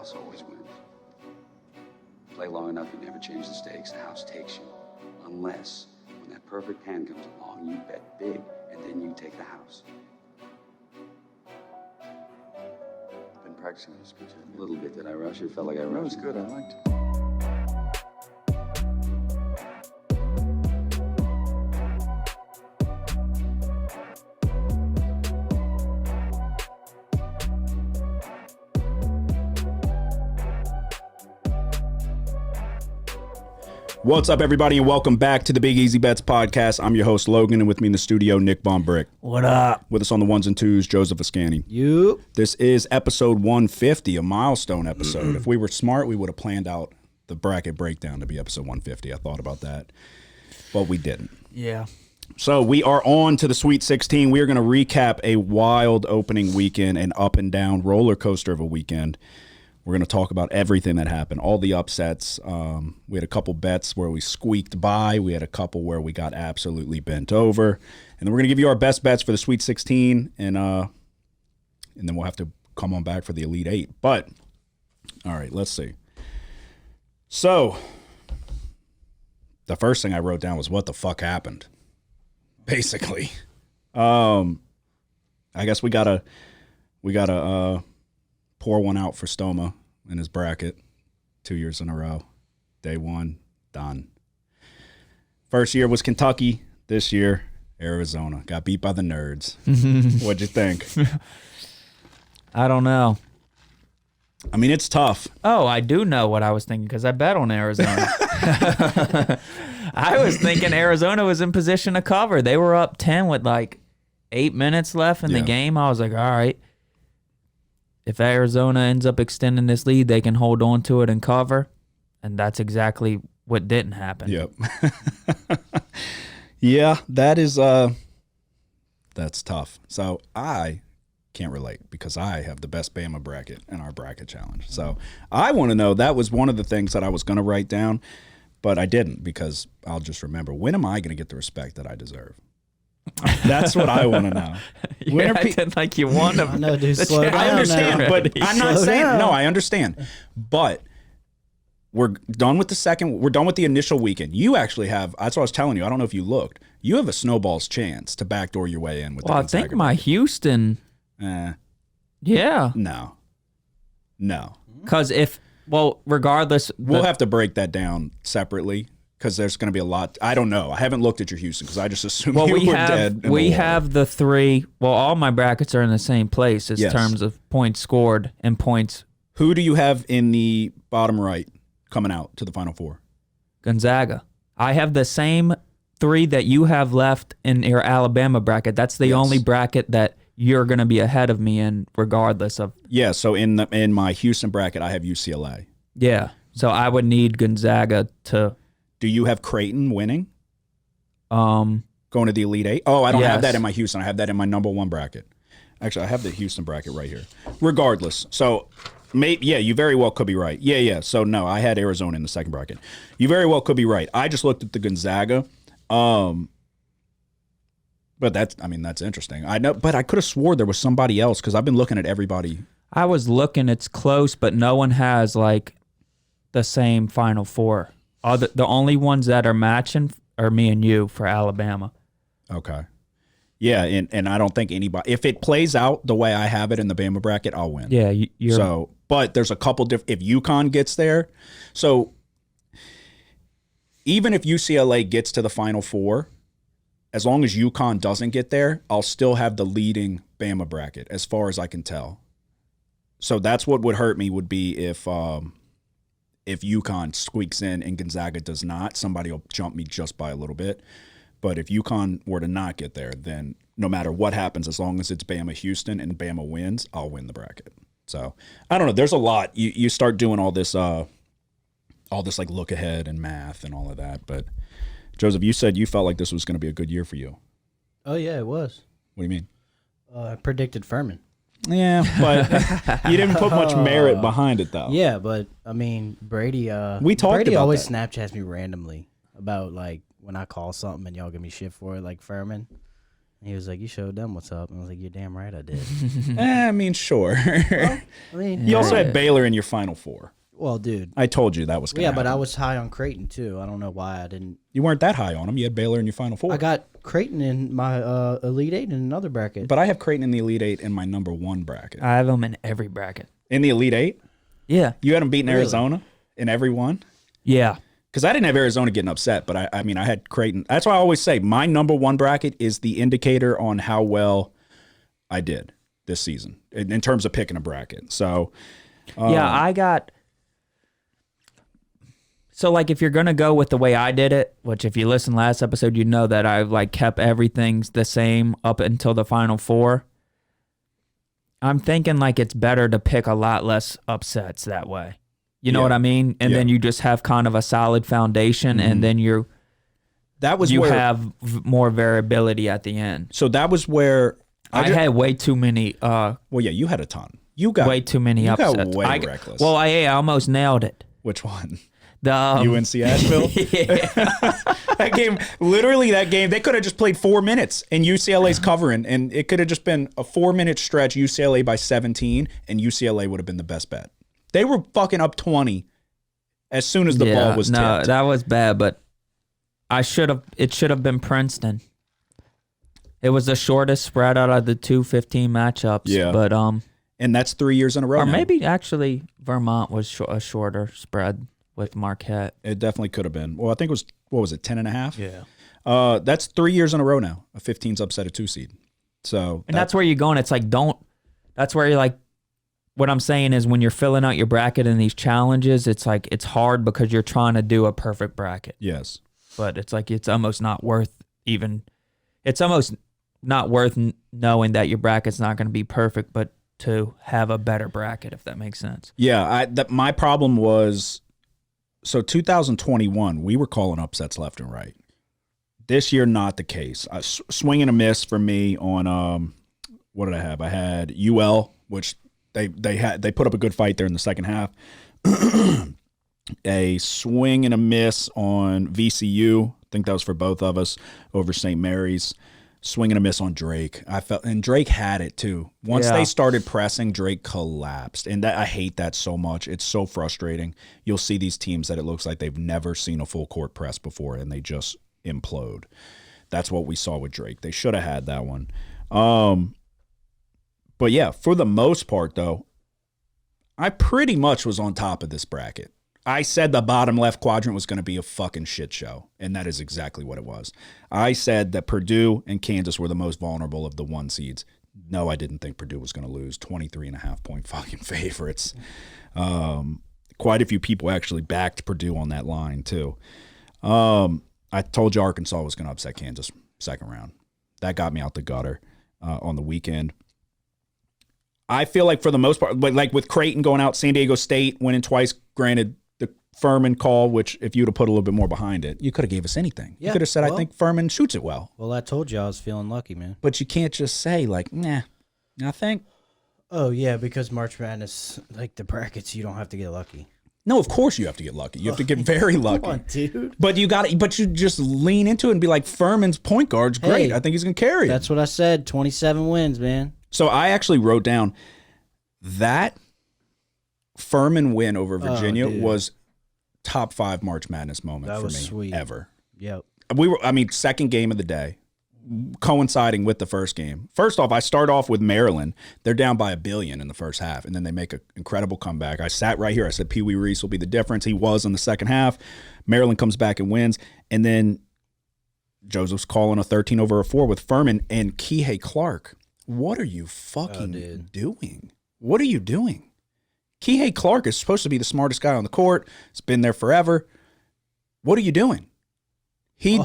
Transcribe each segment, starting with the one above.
house always wins. Play long enough, you never change the stakes. The house takes you. Unless, when that perfect hand comes along, you bet big, and then you take the house. I've been practicing this speech a little bit. Did I rush it? Felt like I rushed. That was good. I liked it. What's up, everybody, and welcome back to the Big Easy Bets podcast. I'm your host, Logan, and with me in the studio, Nick Von Brick. What up? With us on the ones and twos, Joseph Ascani. You. This is episode 150, a milestone episode. If we were smart, we would have planned out the bracket breakdown to be episode 150. I thought about that, but we didn't. Yeah. So we are on to the Sweet 16. We are going to recap a wild opening weekend, an up and down roller coaster of a weekend. We're going to talk about everything that happened, all the upsets. We had a couple bets where we squeaked by. We had a couple where we got absolutely bent over. And then we're going to give you our best bets for the Sweet 16, and then we'll have to come on back for the Elite 8. But, all right, let's see. So, the first thing I wrote down was what the fuck happened, basically. I guess we gotta pour one out for Stoma in his bracket 2 years in a row. Day one, done. First year was Kentucky. This year, Arizona. Got beat by the nerds. What'd you think? I don't know. I mean, it's tough. Oh, I do know what I was thinking because I bet on Arizona. I was thinking Arizona was in position to cover. They were up 10 with like 8 minutes left in the game. I was like, all right. If Arizona ends up extending this lead, they can hold on to it and cover. And that's exactly what didn't happen. Yep. Yeah, that's tough. So I can't relate because I have the best Bama bracket in our bracket challenge. So I want to know, that was one of the things that I was going to write down, but I didn't because I'll just remember, when am I going to get the respect that I deserve? That's what I want to know. You're acting like you want to. No, dude, slow down. I understand, now. but I'm not Slow saying down. no. I understand, but we're done with the second. We're done with the initial weekend. You actually have. That's what I was telling you. I don't know if you looked. You have a snowball's chance to backdoor your way in with. Well, the I think Gonzaga my bracket. Houston. Yeah. No. Because regardless. We'll have to break that down separately. Because there's going to be a lot. I don't know. I haven't looked at your Houston because I just assumed you were dead. We have the three. Well, all my brackets are in the same place in terms of points scored and points. Who do you have in the bottom right coming out to the Final Four? Gonzaga. I have the same three that you have left in your Alabama bracket. That's the only bracket that you're going to be ahead of me in, regardless of. Yeah. So in my Houston bracket, I have UCLA. Yeah. So I would need Gonzaga to. Do you have Creighton winning? Going to the Elite 8? Oh, I don't have Yes. that in my Houston. I have that in my number one bracket. Actually, I have the Houston bracket right here. Regardless. So, you very well could be right. Yeah. So, no, I had Arizona in the second bracket. You very well could be right. I just looked at the Gonzaga. But that's interesting. I know, but I could have swore there was somebody else because I've been looking at everybody. I was looking. It's close, but no one has, like, the same Final Four. The only ones that are matching are me and you for Alabama. Okay. Yeah, and I don't think anybody. If it plays out the way I have it in the Bama bracket, I'll win. Yeah, you're. So, but there's a couple different. If UConn gets there, so even if UCLA gets to the Final Four, as long as UConn doesn't get there, I'll still have the leading Bama bracket as far as I can tell. So that's what would hurt me would be if UConn squeaks in and Gonzaga does not, somebody will jump me just by a little bit. But if UConn were to not get there, then no matter what happens, as long as it's Bama-Houston and Bama wins, I'll win the bracket. So I don't know. There's a lot. You start doing all this like look ahead and math and all of that. But Joseph, you said you felt like this was going to be a good year for you. Oh, yeah, it was. What do you mean? I predicted Furman. Yeah, but you didn't put much merit behind it, though. Yeah, but, I mean, Brady We talked Brady about always that. Snapchats me randomly about, like, when I call something and y'all give me shit for it, like Furman. He was like, "You showed them what's up." And I was like, "You're damn right, I did." I mean, sure. I mean, You also had Baylor in your Final Four. well, dude. I told you that was going to Yeah, but I happen. was high on Creighton too. I don't know why I didn't. You weren't that high on them. You had Baylor in your Final Four. I got Creighton in my Elite Eight in another bracket. But I have Creighton in the Elite Eight in my number 1 bracket. I have them in every bracket. In the Elite Eight? Yeah. You had them beating Really? Arizona in every one? Yeah. Because I didn't have Arizona getting upset, but I mean, I had Creighton. That's why I always say my number 1 bracket is the indicator on how well I did this season in terms of picking a bracket. So, Yeah, I got. So, like, if you're going to go with the way I did it, which if you listen last episode, you know that I, like, kept everything the same up until the Final Four. I'm thinking, like, it's better to pick a lot less upsets that way. You know Yeah. what I mean? And Yeah. then you just have kind of a solid foundation, and then that was you where, have more variability at the end. so that was where I had way too many well, yeah, you had a ton. You got way too many you upsets. got way I, reckless. Well, I almost nailed it. Which one? The UNC Asheville? That game, literally that game, they could have just played 4 minutes and UCLA's covering, and it could have just been a 4-minute stretch, UCLA by 17, and UCLA would have been the best bet. They were fucking up 20 as soon as the ball was no, tipped. that was bad, but it should have been Princeton. It was the shortest spread out of the 2-15 matchups. Yeah. But And that's 3 years in a row or now. maybe actually Vermont was a shorter spread with Marquette. It definitely could have been. Well, I think it was, what was it, 10.5? yeah. That's 3 years in a row now. A 15's upset a 2 seed. So And that's where you're going. It's like that's where you're like, what I'm saying is when you're filling out your bracket in these challenges, it's like it's hard because you're trying to do a perfect bracket. yes. But it's like it's almost not worth knowing that your bracket's not going to be perfect, but to have a better bracket, if that makes sense. Yeah, my problem was, so 2021, we were calling upsets left and right. This year, not the case. Swing and a miss for me on, what did I have? I had UL, which they put up a good fight there in the second half. A swing and a miss on VCU. I think that was for both of us over St. Mary's. Swing and a miss on Drake. And Drake had it too. Once Yeah. they started pressing, Drake collapsed. And I hate that so much. It's so frustrating. You'll see these teams that it looks like they've never seen a full court press before and they just implode. That's what we saw with Drake. They should have had that one. But yeah, for the most part though, I pretty much was on top of this bracket. I said the bottom left quadrant was going to be a fucking shit show, and that is exactly what it was. I said that Purdue and Kansas were the most vulnerable of the 1 seeds. No, I didn't think Purdue was going to lose. 23.5 point fucking favorites. Quite a few people actually backed Purdue on that line, too. I told you Arkansas was going to upset Kansas second round. That got me out the gutter on the weekend. I feel like for the most part, like with Creighton going out, San Diego State winning twice, granted the Furman call, which if you would have put a little bit more behind it, you could have gave us anything. You Yeah, could have said, I well- think Furman shoots it well. Well, I told you I was feeling lucky, man. But you can't just say like, nah, I think. Oh yeah, because March Madness, like the brackets, you don't have to get lucky. No, of course you have to get lucky. You have to get very lucky. Come on, dude. But you just lean into it and be like, Furman's point guard's great. Hey, I think he's going to carry it. That's what I said. 27 wins, man. So I actually wrote down that Furman win over Virginia dude. was top 5 March Madness moment That for was me sweet. ever. Yep. Second game of the day, coinciding with the first game. First off, I start off with Maryland. They're down by 1 billion in the first half, and then they make an incredible comeback. I sat right here. I said Pee Wee Reese will be the difference. He was in the second half. Maryland comes back and wins, and then Joseph's calling a 13 over a 4 with Furman and Kihei Clark. What are you fucking doing? What are you doing? Kihei Clark is supposed to be the smartest guy on the court. He's been there forever. What are you doing? He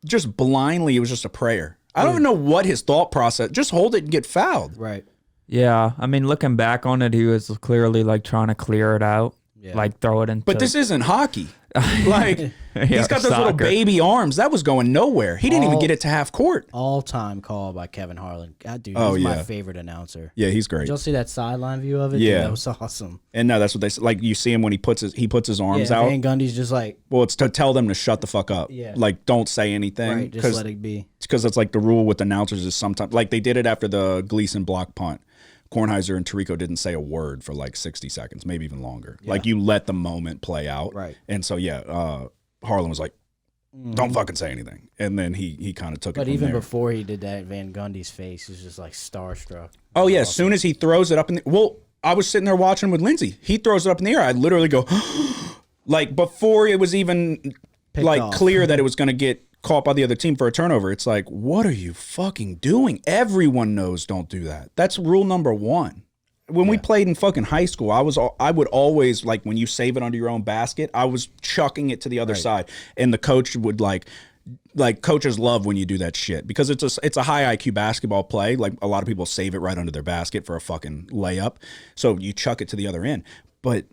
just blindly, it was just a prayer. I don't even know what his thought process, just hold it and get fouled. Right. Yeah, I mean, looking back on it, he was clearly like trying to clear it out, Yeah. like throw it into. But this isn't hockey. Like, he's got those little soccer. baby arms. That was going nowhere. He didn't even All- get it to half court. All-time call by Kevin Harlan. God, dude, Oh, he's my yeah. favorite announcer. Yeah, he's great. Did y'all see that sideline view of it? Yeah. Dude, that was awesome. And no, that's what they like. You see him when he puts his arms Yeah, out. Van Gundy's just like, Well, it's to tell them to shut the fuck up. Yeah. Like, don't say anything. right, just let it be. Because it's like the rule with announcers is sometimes like they did it after the Gleason block punt. Kornheiser and Tirico didn't say a word for like 60 seconds, maybe even longer. Like you let the moment play out. Right. And so Harlan was like, don't fucking say anything. And then he kind of took it But from even there. before he did that, Van Gundy's face was just like starstruck. Oh yeah, as soon as he throws it up in the I was sitting there watching with Lindsay. He throws it up in the air. I literally go like before it was even Picked like off. clear that it was going to get caught by the other team for a turnover. It's like, what are you fucking doing? Everyone knows don't do that. That's rule number 1. When we played in fucking high school, I would always like when you save it under your own basket, I was chucking it to the other side, and the coach would like coaches love when you do that shit because it's a high IQ basketball play. Like a lot of people save it right under their basket for a fucking layup, so you chuck it to the other end, but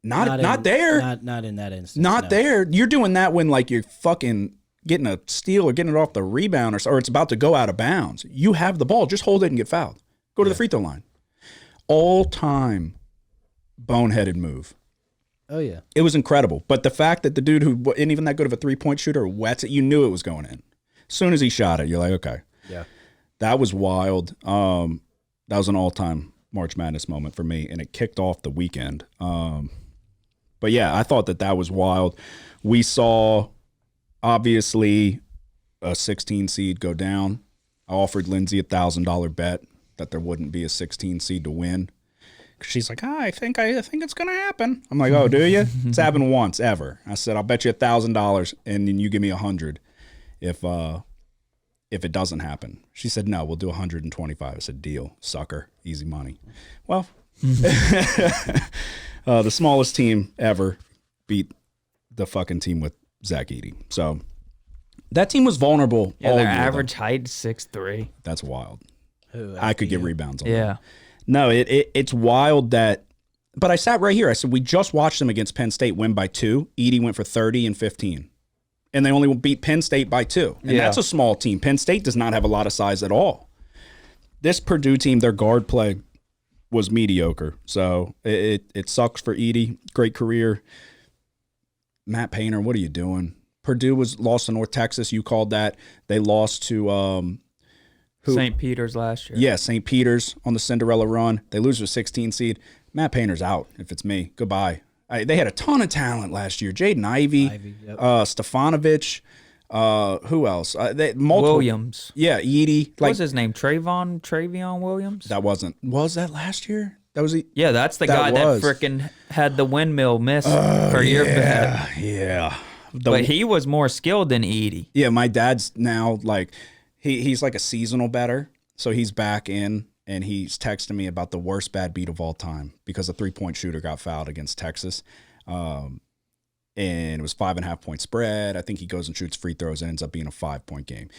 not there, Not in that instance. not no. there. You're doing that when like you're fucking getting a steal or getting it off the rebound or it's about to go out of bounds. You have the ball, just hold it and get fouled. Go to the free throw line. All time boneheaded move. Oh yeah. It was incredible. But the fact that the dude who isn't even that good of a 3-point shooter wets it, you knew it was going in. As soon as he shot it, you're like, okay. Yeah. That was wild. That was an all-time March Madness moment for me, and it kicked off the weekend. But yeah, I thought that was wild. We saw, obviously, a 16 seed go down. I offered Lindsay a $1,000 bet that there wouldn't be a 16 seed to win. She's like, I think it's gonna happen. I'm like, oh, do you? It's happened once ever. I said, I'll bet you $1,000, and then you give me 100 if it doesn't happen. She said, no, we'll do 125. I said, deal, sucker, easy money. Well, the smallest team ever beat the fucking team with Zach Edey. So that team was vulnerable. Yeah, all their year, though. average height is 6'3". That's wild. Who, I could get FPU? rebounds on that. Yeah. No, it's wild that. But I sat right here. I said we just watched them against Penn State win by 2. Edey went for 30 and 15, and they only beat Penn State by 2. And Yeah. that's a small team. Penn State does not have a lot of size at all. This Purdue team, their guard play was mediocre. So it sucks for Edey. Great career. Matt Painter, what are you doing? Purdue was lost to North Texas. You called that. They lost to who? St. Peter's last year. Yeah, St. Peter's on the Cinderella run. They lose to a 16 seed. Matt Painter's out, if it's me. Goodbye. They had a ton of talent last year. Jaden Ivey, Yep. Stefanovic. Who else? Multiple. Williams. Yeah, Edey. What was his name? Travion Williams? Was that last year? That was Yeah, that's the That guy was. that frickin' had the windmill miss per year bet. Yeah. But he was more skilled than Edey. Yeah, my dad's now like he's like a seasonal bettor, so he's back in and he's texting me about the worst bad beat of all time because a 3-point shooter got fouled against Texas, and it was 5.5 point spread. I think he goes and shoots free throws and ends up being a 5-point game.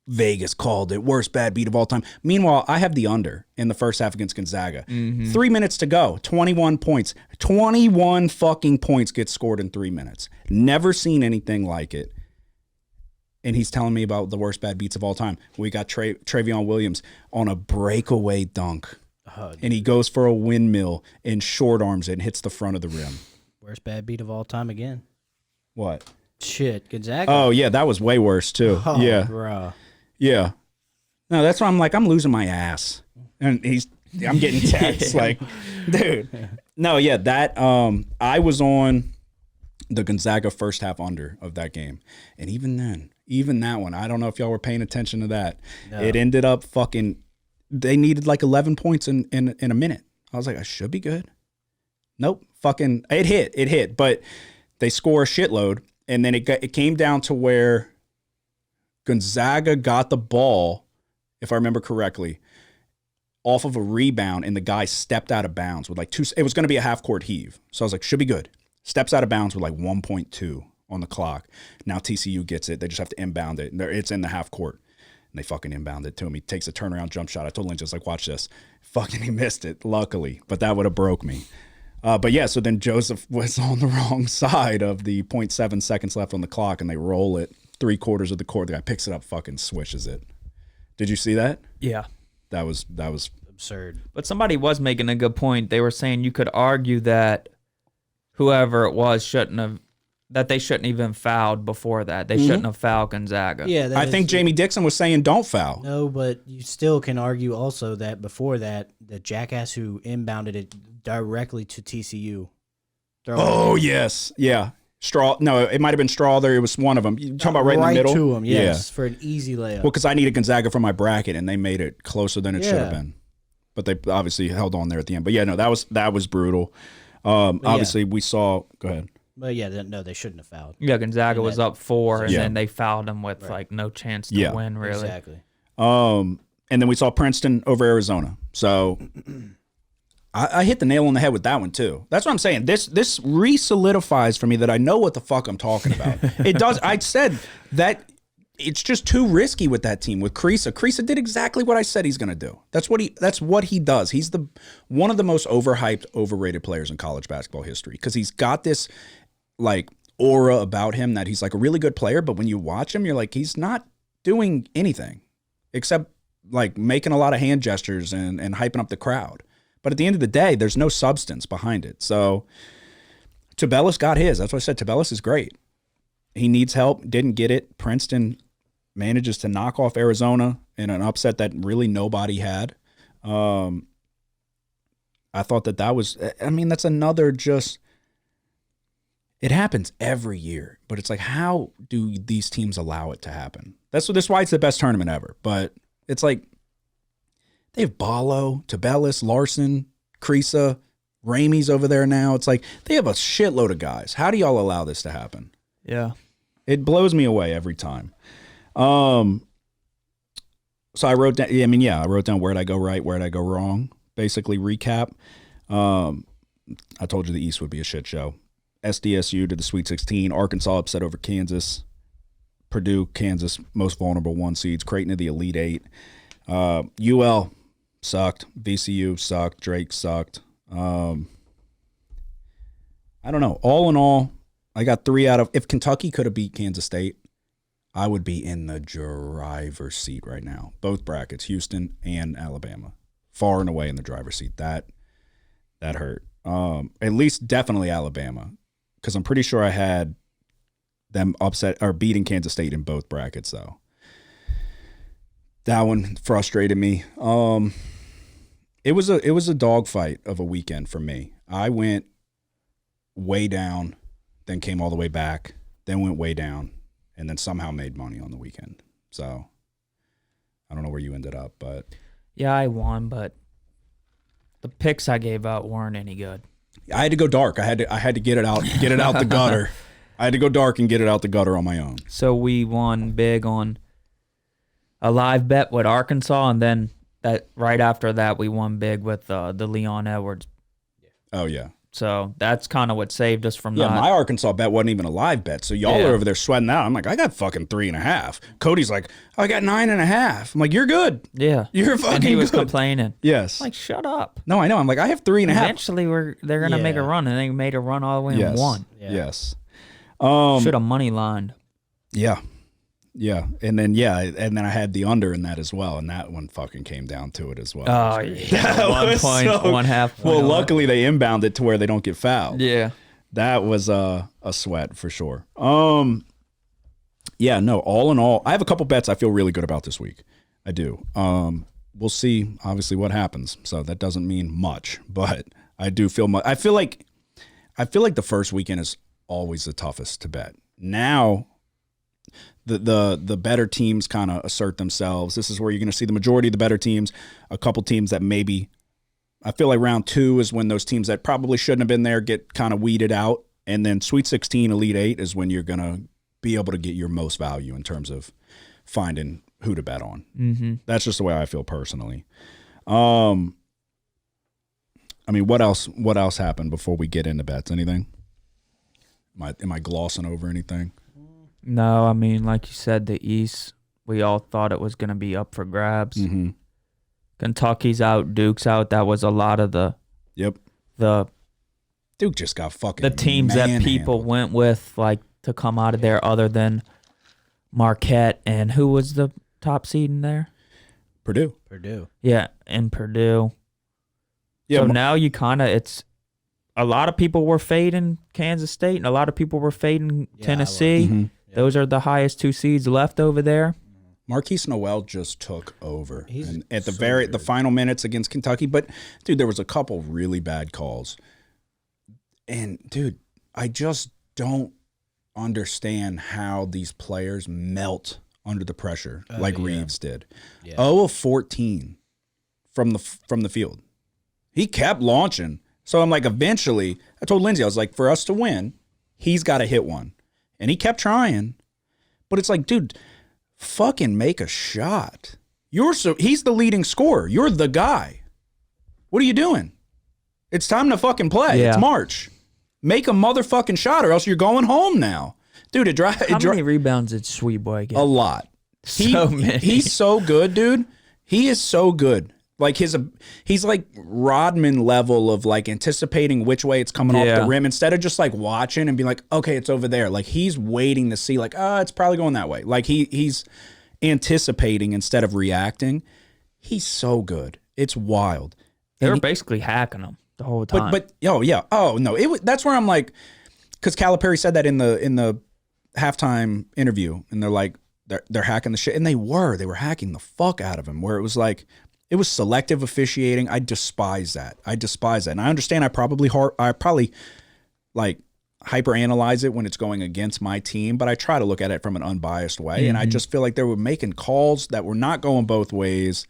Vegas called it worst bad beat of all time. Meanwhile, I have the under in the first half against Gonzaga. 3 minutes to go, 21 points. 21 fucking points get scored in 3 minutes. Never seen anything like it. And he's telling me about the worst bad beats of all time. We got Travion Williams on a breakaway dunk. And he goes for a windmill and short arms it and hits the front of the rim. Worst bad beat of all time again. What? Shit, Gonzaga. Oh, yeah, that was way worse, too. Oh, Yeah. bro. Yeah. No, that's why I'm like, I'm losing my ass. And I'm getting texts like, dude. No, yeah, that I was on the Gonzaga first half under of that game. And even then, even that one, I don't know if y'all were paying attention to that. No. It ended up they needed like 11 points in a minute. I was like, I should be good. Nope. Fucking it hit, but they score a shitload. And then it came down to where Gonzaga got the ball, if I remember correctly, off of a rebound, and the guy stepped out of bounds with like 2. It was going to be a half court heave. So I was like, should be good. Steps out of bounds with like 1.2 on the clock. Now TCU gets it. They just have to inbound it. It's in the half court. And they fucking inbound it to him. He takes a turnaround jump shot. I told Lynch, just like, watch this. Fucking he missed it, luckily. But that would have broke me. But yeah, so then Joseph was on the wrong side of the 0.7 seconds left on the clock, and they roll it 3/4 of the court. The guy picks it up, fucking swishes it. Did you see that? Yeah. That was Absurd. But somebody was making a good point. They were saying you could argue that whoever it was they shouldn't even fouled before that. They shouldn't have fouled Gonzaga. Yeah, I think Jamie Dixon was saying don't foul. No, but you still can argue also that before that, the jackass who inbounded it directly to TCU. Oh, yes. Yeah. Straw. No, it might have been Strawther. It was one of them. You talking about right in the middle? to him, yes, for an easy layup. Well, because I needed Gonzaga for my bracket, and they made it closer than it should have Yeah. been. But they obviously held on there at the end. But yeah, no, that was brutal. Obviously, we saw. Go ahead. But yeah, no, they shouldn't have fouled. Yeah, Gonzaga was up 4, and Yeah. then they fouled them with like no chance to win, really. Exactly. And then we saw Princeton over Arizona. So I hit the nail on the head with that one too. That's what I'm saying. This re-solidifies for me that I know what the fuck I'm talking about. It does. I said that it's just too risky with that team with Kriisa. Kriisa did exactly what I said he's going to do. That's what he does. He's one of the most overhyped, overrated players in college basketball history because he's got this like aura about him that he's like a really good player, but when you watch him, you're like he's not doing anything except like making a lot of hand gestures and hyping up the crowd. But at the end of the day, there's no substance behind it. So Tubelis got his. That's what I said. Tubelis is great. He needs help. Didn't get it. Princeton manages to knock off Arizona in an upset that really nobody had. I thought that was, I mean, that's another just, it happens every year. But it's like, how do these teams allow it to happen? That's why it's the best tournament ever. But it's like, they have Ballo, Tubelis, Larson, Kriisa, Ramey's over there now. It's like they have a shitload of guys. How do y'all allow this to happen? Yeah. It blows me away every time. So I wrote down, I wrote down where'd I go right, where'd I go wrong. Basically recap. I told you the East would be a shit show. SDSU to the Sweet 16. Arkansas upset over Kansas. Purdue, Kansas, most vulnerable 1 seeds. Creighton to the Elite 8. UL sucked. VCU sucked. Drake sucked. I don't know. All in all, I got 3 out of. If Kentucky could have beat Kansas State, I would be in the driver's seat right now. Both brackets, Houston and Alabama, far and away in the driver's seat. That hurt. At least definitely Alabama, because I'm pretty sure I had them upset or beating Kansas State in both brackets though. That one frustrated me. It was a dogfight of a weekend for me. I went way down, then came all the way back, then went way down, and then somehow made money on the weekend. So I don't know where you ended up, but Yeah, I won, but the picks I gave out weren't any good. I had to go dark. I had to get it out the gutter. I had to go dark and get it out the gutter on my own. So we won big on a live bet with Arkansas, and then that right after that we won big with the Leon Edwards. Oh yeah. So that's kind of what saved us from Yeah, not. my Arkansas bet wasn't even a live bet. So y'all are over there sweating out. I'm like, I got fucking 3.5. Cody's like, I got 9.5. I'm like, you're good. Yeah, You're fucking and he was good. complaining. Yes. Like, shut up. No, I know. I'm like, I have 3.5. Eventually, they're gonna make a Yeah. run, and they made a run all the way Yes. and won. Yeah. Yes. Should have money lined. Yeah. Yeah. And then I had the under in that as well. And that one fucking came down to it as well. Oh yeah, 1 was point, so- 1/2 point. Well, on it. luckily they inbound it to where they don't get fouled. Yeah. That was a sweat for sure. Yeah, no, all in all, I have a couple bets I feel really good about this week. I do. We'll see obviously what happens. So that doesn't mean much, but I do feel much. I feel like the first weekend is always the toughest to bet. Now the better teams kind of assert themselves. This is where you're going to see the majority of the better teams, a couple teams that maybe, I feel like round 2 is when those teams that probably shouldn't have been there get kind of weeded out. And then Sweet 16, Elite 8 is when you're going to be able to get your most value in terms of finding who to bet on. Mm-hmm. That's just the way I feel personally. I mean, what else happened before we get into bets? Anything? Am I glossing over anything? No, I mean, like you said, the East, we all thought it was going to be up for grabs. Mm-hmm. Kentucky's out, Duke's out. That was a lot of Yep. the Duke just got fucking the teams that people went with, like, to come out of there other than Marquette. And who was the top seed in there? Purdue. Yeah, and Purdue. Yeah, so now you kind of, it's a lot of people were fading Kansas State and a lot of people were fading Tennessee. Mm-hmm. Yeah. Those are the highest 2 seeds left over there. Marquise Noel just took over and at the weird. the final minutes against Kentucky. But dude, there was a couple really bad calls. And dude, I just don't understand how these players melt under the pressure like Reeves did. Yeah. 0 of 14 from the field. He kept launching. So I'm like, eventually, I told Lindsay, I was like, for us to win, he's got to hit one. And he kept trying. But it's like, dude, fucking make a shot. He's the leading scorer. You're the guy. What are you doing? It's time to fucking play. Yeah. It's March. Make a motherfucking shot or else you're going home now. Dude, How many rebounds did Sweet Boy get? A lot. So many. He's so good, dude. He is so good. Like he's like Rodman level of like anticipating which way it's coming off the rim instead of just like watching and being like, okay, it's over there. Like he's waiting to see like, it's probably going that way. Like he's anticipating instead of reacting. He's so good. It's wild. They were basically hacking him the whole time. But oh no, that's where I'm like, because Calipari said that in the halftime interview, and they're like they're hacking the shit, and they were hacking the fuck out of him. Where it was like. It was selective officiating. I despise that. And I understand I probably like hyperanalyze it when it's going against my team, but I try to look at it from an unbiased way. Mm-hmm. And I just feel like they were making calls that were not going both ways.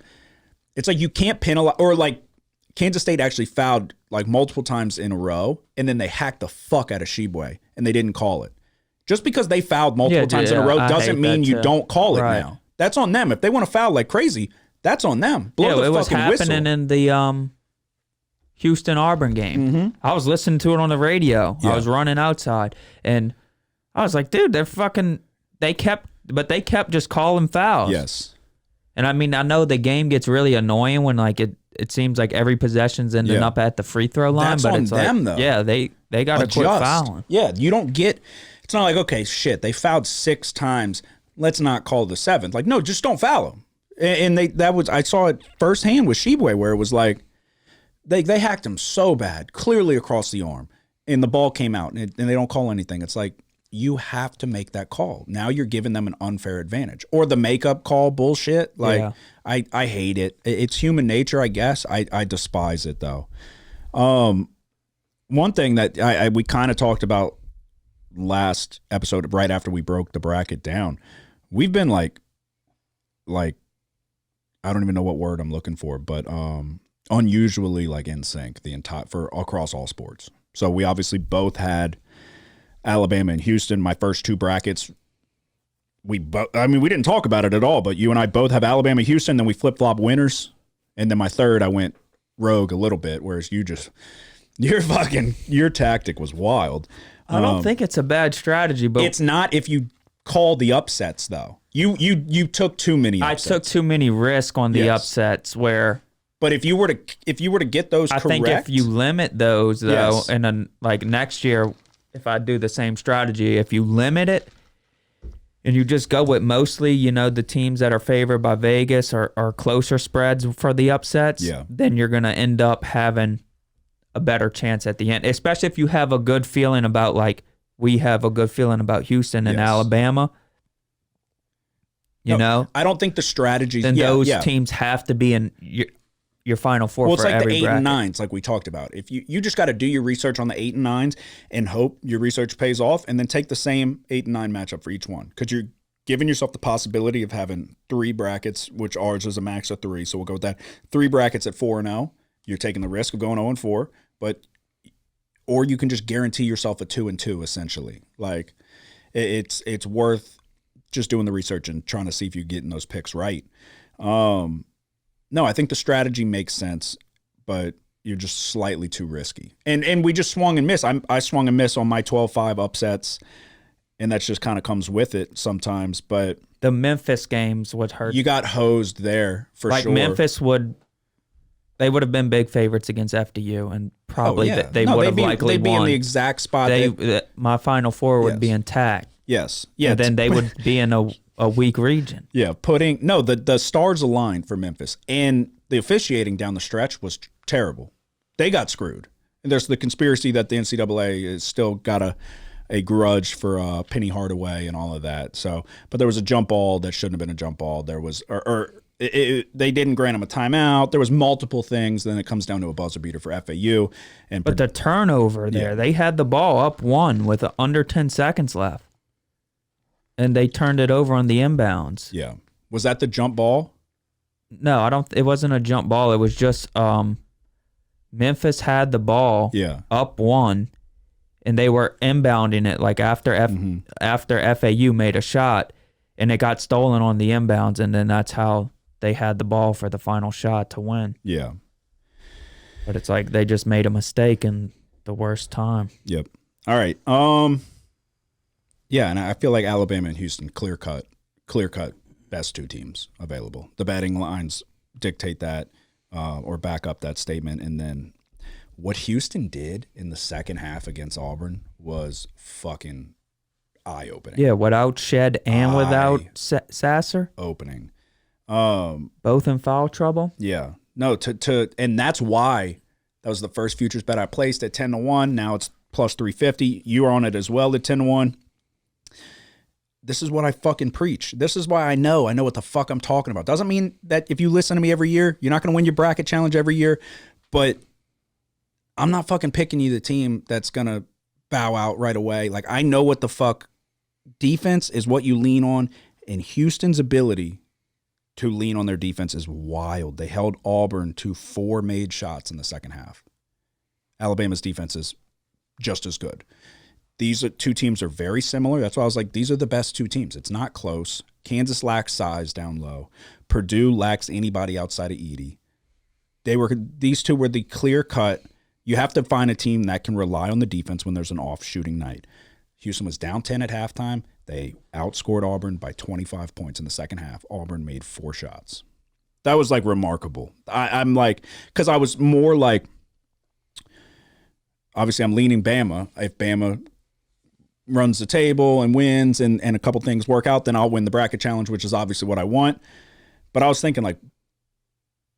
It's like you can't penalize, or like Kansas State actually fouled like multiple times in a row, and then they hacked the fuck out of Sheboy, and they didn't call it. Just because they fouled multiple times in a row doesn't mean you don't call it now. That's on them. If they want to foul like crazy, that's on them. Blow the it was fucking happening whistle. in the Houston-Auburn game. Mm-hmm. I was listening to it on the radio. Yeah. I was running outside, and I was like, dude, they kept just calling fouls. Yes. And I mean, I know the game gets really annoying when like it seems like every possession's ending up at the free throw line. That's but on it's them, like, though. yeah, they got to quit fouling. Yeah, you don't get. It's not like, okay, shit, they fouled 6 times. Let's not call the 7th. Like, no, just don't foul them. And I saw it firsthand with Sheboy, where it was like they hacked him so bad, clearly across the arm, and the ball came out, and they don't call anything. It's like, you have to make that call. Now you're giving them an unfair advantage. Or the makeup call bullshit. Like, I hate it. It's human nature, I guess. I despise it, though. One thing that we kind of talked about last episode, right after we broke the bracket down, we've been like I don't even know what word I'm looking for, but unusually like in sync across all sports. So we obviously both had Alabama and Houston. My first 2 brackets, we didn't talk about it at all, but you and I both have Alabama, Houston. Then we flip flop winners, and then my third, I went rogue a little bit, whereas your tactic was wild. I don't think it's a bad strategy, but it's not if you call the upsets though. You took too many upsets. I took too many risks on the upsets where. But if you were to get those correct, I think if you limit those though, and then like next year, if I do the same strategy, if you limit it and you just go with mostly, the teams that are favored by Vegas or closer spreads for the upsets, then you're gonna end up having a better chance at the end, especially if you have a good feeling about like we have a good feeling about Houston and Alabama. You know, I don't think the strategies. Then those teams have to be in your Final Four. Well, it's for like every the 8 bracket. and 9s, like we talked about. If you just got to do your research on the 8 and 9s and hope your research pays off, and then take the same 8 and 9 matchup for each one, because you're giving yourself the possibility of having 3 brackets, which ours is a max of 3. So we'll go with that. 3 brackets at 4-0. You're taking the risk of going 0-4, or you can just guarantee yourself a 2-2 essentially. Like it's worth just doing the research and trying to see if you're getting those picks right. No, I think the strategy makes sense, but you're just slightly too risky. And we just swung and missed. I swung and missed on my 12-5 upsets, and that just kind of comes with it sometimes. But the Memphis games would hurt. You got hosed there for sure. Like Memphis would They would have been big favorites against FDU, and probably they would have likely they'd be won. in the exact spot. My Final Four would be intact. Yes. Yeah. And then they would be in a weak region. Yeah. The stars aligned for Memphis, and the officiating down the stretch was terrible. They got screwed. And there's the conspiracy that the NCAA has still got a grudge for Penny Hardaway and all of that. So, but there was a jump ball that shouldn't have been a jump ball. There was, they didn't grant him a timeout. There was multiple things. Then it comes down to a buzzer beater for FAU. But the turnover there, they had the ball up 1 with under 10 seconds left, and they turned it over on the inbounds. Yeah, was that the jump ball? No, I don't. It wasn't a jump ball. It was just Memphis had the ball up 1, and they were inbounding it like after FAU made a shot, and it got stolen on the inbounds, and then that's how they had the ball for the final shot to win. Yeah. But it's like they just made a mistake in the worst time. Yep. All right. Yeah, and I feel like Alabama and Houston clear cut best 2 teams available. The betting lines dictate that or back up that statement. And then what Houston did in the second half against Auburn was fucking eye-opening. Yeah, without Shed and without Sasser. Opening. Both in foul trouble. Yeah. No, and that's why that was the first futures bet I placed at 10-1. Now it's plus 350. You are on it as well at 10-1. This is what I fucking preach. This is why I know what the fuck I'm talking about. Doesn't mean that if you listen to me every year, you're not going to win your bracket challenge every year, but I'm not fucking picking you the team that's going to bow out right away. Like, I know what the fuck defense is, what you lean on, and Houston's ability to lean on their defense is wild. They held Auburn to 4 made shots in the second half. Alabama's defense is just as good. These 2 teams are very similar. That's why I was like, these are the best 2 teams. It's not close. Kansas lacks size down low. Purdue lacks anybody outside of Edey. These 2 were the clear cut. You have to find a team that can rely on the defense when there's an off shooting night. Houston was down 10 at halftime. They outscored Auburn by 25 points in the second half. Auburn made 4 shots. That was like remarkable. I'm like, because I was more like, obviously I'm leaning Bama. If Bama runs the table and wins and a couple things work out, then I'll win the bracket challenge, which is obviously what I want. But I was thinking, like,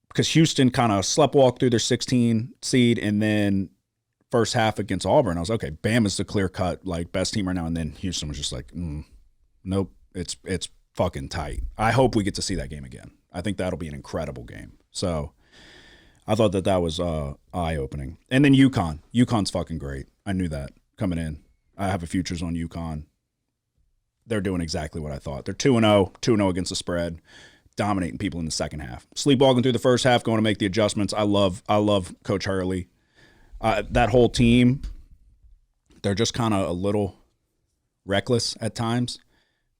because Houston kind of sleptwalked through their 16 seed, and then first half against Auburn, I was okay, Bama's the clear cut like best team right now, and then Houston was just like, nope, it's fucking tight. I hope we get to see that game again. I think that'll be an incredible game. So I thought that was eye opening. And then UConn's fucking great. I knew that coming in. I have a futures on UConn. They're doing exactly what I thought. They're 2-0 against the spread, dominating people in the second half. Sleepwalking through the first half, going to make the adjustments. I love Coach Hurley. That whole team, they're just kind of a little reckless at times,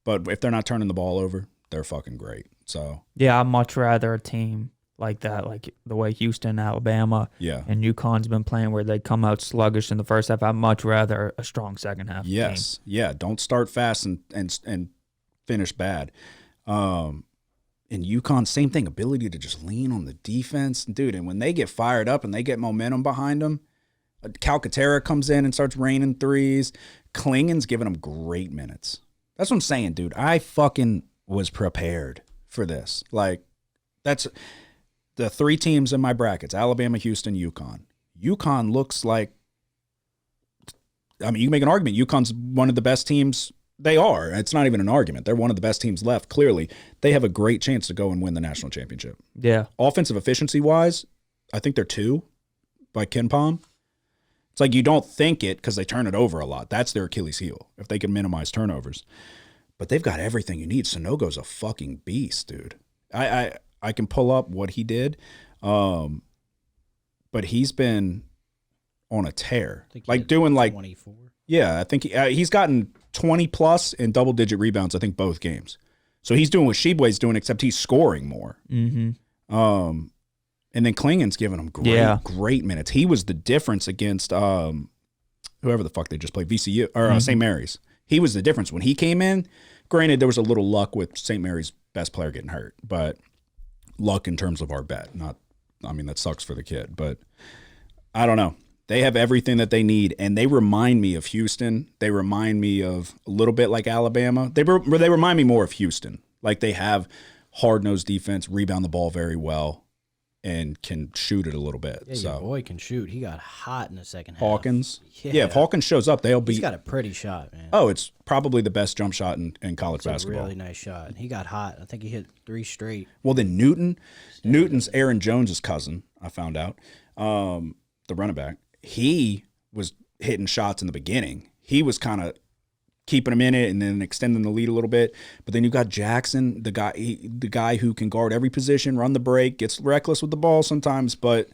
but if they're not turning the ball over, they're fucking great. So yeah, I'd much rather a team like that, like the way Houston, Alabama, and UConn's been playing, where they come out sluggish in the first half. I'd much rather a strong second half. Yes, team. Yeah, don't start fast and finish bad. And UConn, same thing, ability to just lean on the defense, dude. And when they get fired up and they get momentum behind them, Calcaterra comes in and starts raining threes. Klingen's giving them great minutes. That's what I'm saying, dude. I fucking was prepared for this. Like, that's the 3 teams in my brackets: Alabama, Houston, UConn. UConn looks like, I mean, you can make an argument UConn's one of the best teams. They are. It's not even an argument. They're one of the best teams left. Clearly, they have a great chance to go and win the national championship. Yeah. Offensive efficiency-wise, I think they're 2 by KenPom. It's like you don't think it because they turn it over a lot. That's their Achilles heel, if they can minimize turnovers. But they've got everything you need. Sonogo's a fucking beast, dude. I can pull up what he did, but he's been on a tear. Like doing like 24. Yeah, I think he's gotten 20 plus and double-digit rebounds, I think, both games. So he's doing what Sheboy's doing, except he's scoring more. Mm-hmm. And then Klingen's giving him great minutes. He was the difference against whoever the fuck they just played, VCU or St. Mary's. He was the difference when he came in. Granted, there was a little luck with St. Mary's best player getting hurt, but luck in terms of our bet, not I mean, that sucks for the kid, but I don't know. They have everything that they need, and they remind me of Houston. They remind me of a little bit like Alabama. They remind me more of Houston. Like they have hard-nosed defense, rebound the ball very well, and can shoot it a little bit. Yeah, so your boy can shoot. He got hot in the second half. Hawkins. Yeah. Yeah, if Hawkins shows up, they'll He's be. got a pretty shot, man. Oh, it's probably the best jump shot in college It's a basketball. really nice shot. He got hot. I think he hit 3 straight. Well, then Newton's Aaron Jones' cousin, I found out, the running back. He was hitting shots in the beginning. He was kind of keeping them in it and then extending the lead a little bit. But then you got Jackson, the guy who can guard every position, run the break, gets reckless with the ball sometimes, but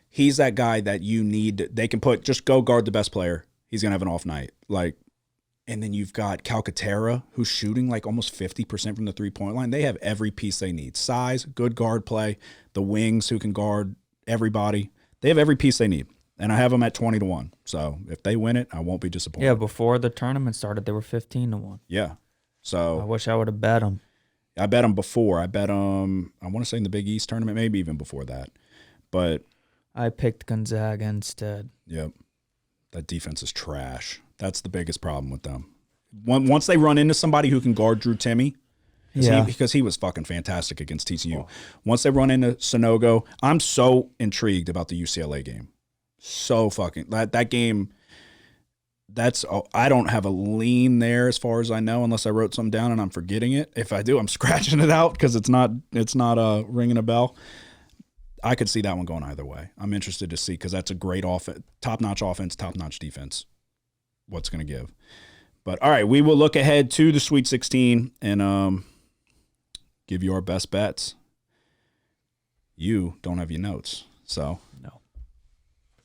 he's that guy that you need. They can just go guard the best player. He's gonna have an off night. And then you've got Calcaterra, who's shooting like almost 50% from the 3-point line. They have every piece they need. Size, good guard play, the wings who can guard everybody. They have every piece they need. And I have them at 20-1. So if they win it, I won't be disappointed. Yeah, before the tournament started, they were 15-1. Yeah. So I wish I would have bet them. I bet them before. I bet them, I want to say in the Big East tournament, maybe even before that. But I picked Gonzaga instead. yep, that defense is trash. That's the biggest problem with them. Once they run into somebody who can guard Drew Timme, because he was fucking fantastic against TCU. Oh. Once they run into Sonogo, I'm so intrigued about the UCLA game. So fucking that game. I don't have a lean there as far as I know, unless I wrote something down and I'm forgetting it. If I do, I'm scratching it out because it's not ringing a bell. I could see that one going either way. I'm interested to see because that's a great top-notch offense, top-notch defense. What's going to give? But all right, we will look ahead to the Sweet 16 and give you our best bets. You don't have your notes, so no.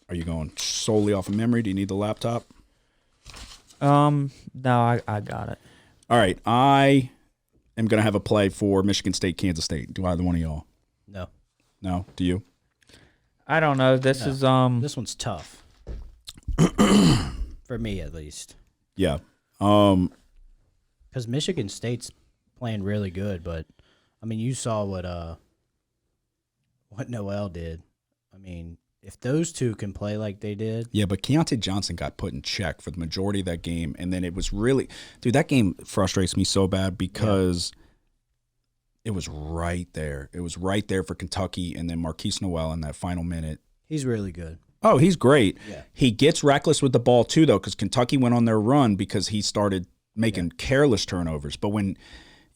Are you going solely off of memory? Do you need the laptop? No, I got it. All right, I am going to have a play for Michigan State, Kansas State. Do either one of y'all? No. No? Do you? I don't know. This This one's tough. For me, at least. Yeah. Because Michigan State's playing really good, but, I mean, you saw what Noel did. I mean, if those two can play like they did. Yeah, but Keontae Johnson got put in check for the majority of that game, and then it was really – dude, that game frustrates me so bad because it was right there. It was right there for Kentucky, and then Marquise Noel in that final minute. He's really good. Oh, he's great. Yeah. He gets reckless with the ball too, though, because Kentucky went on their run because he started making careless turnovers. But when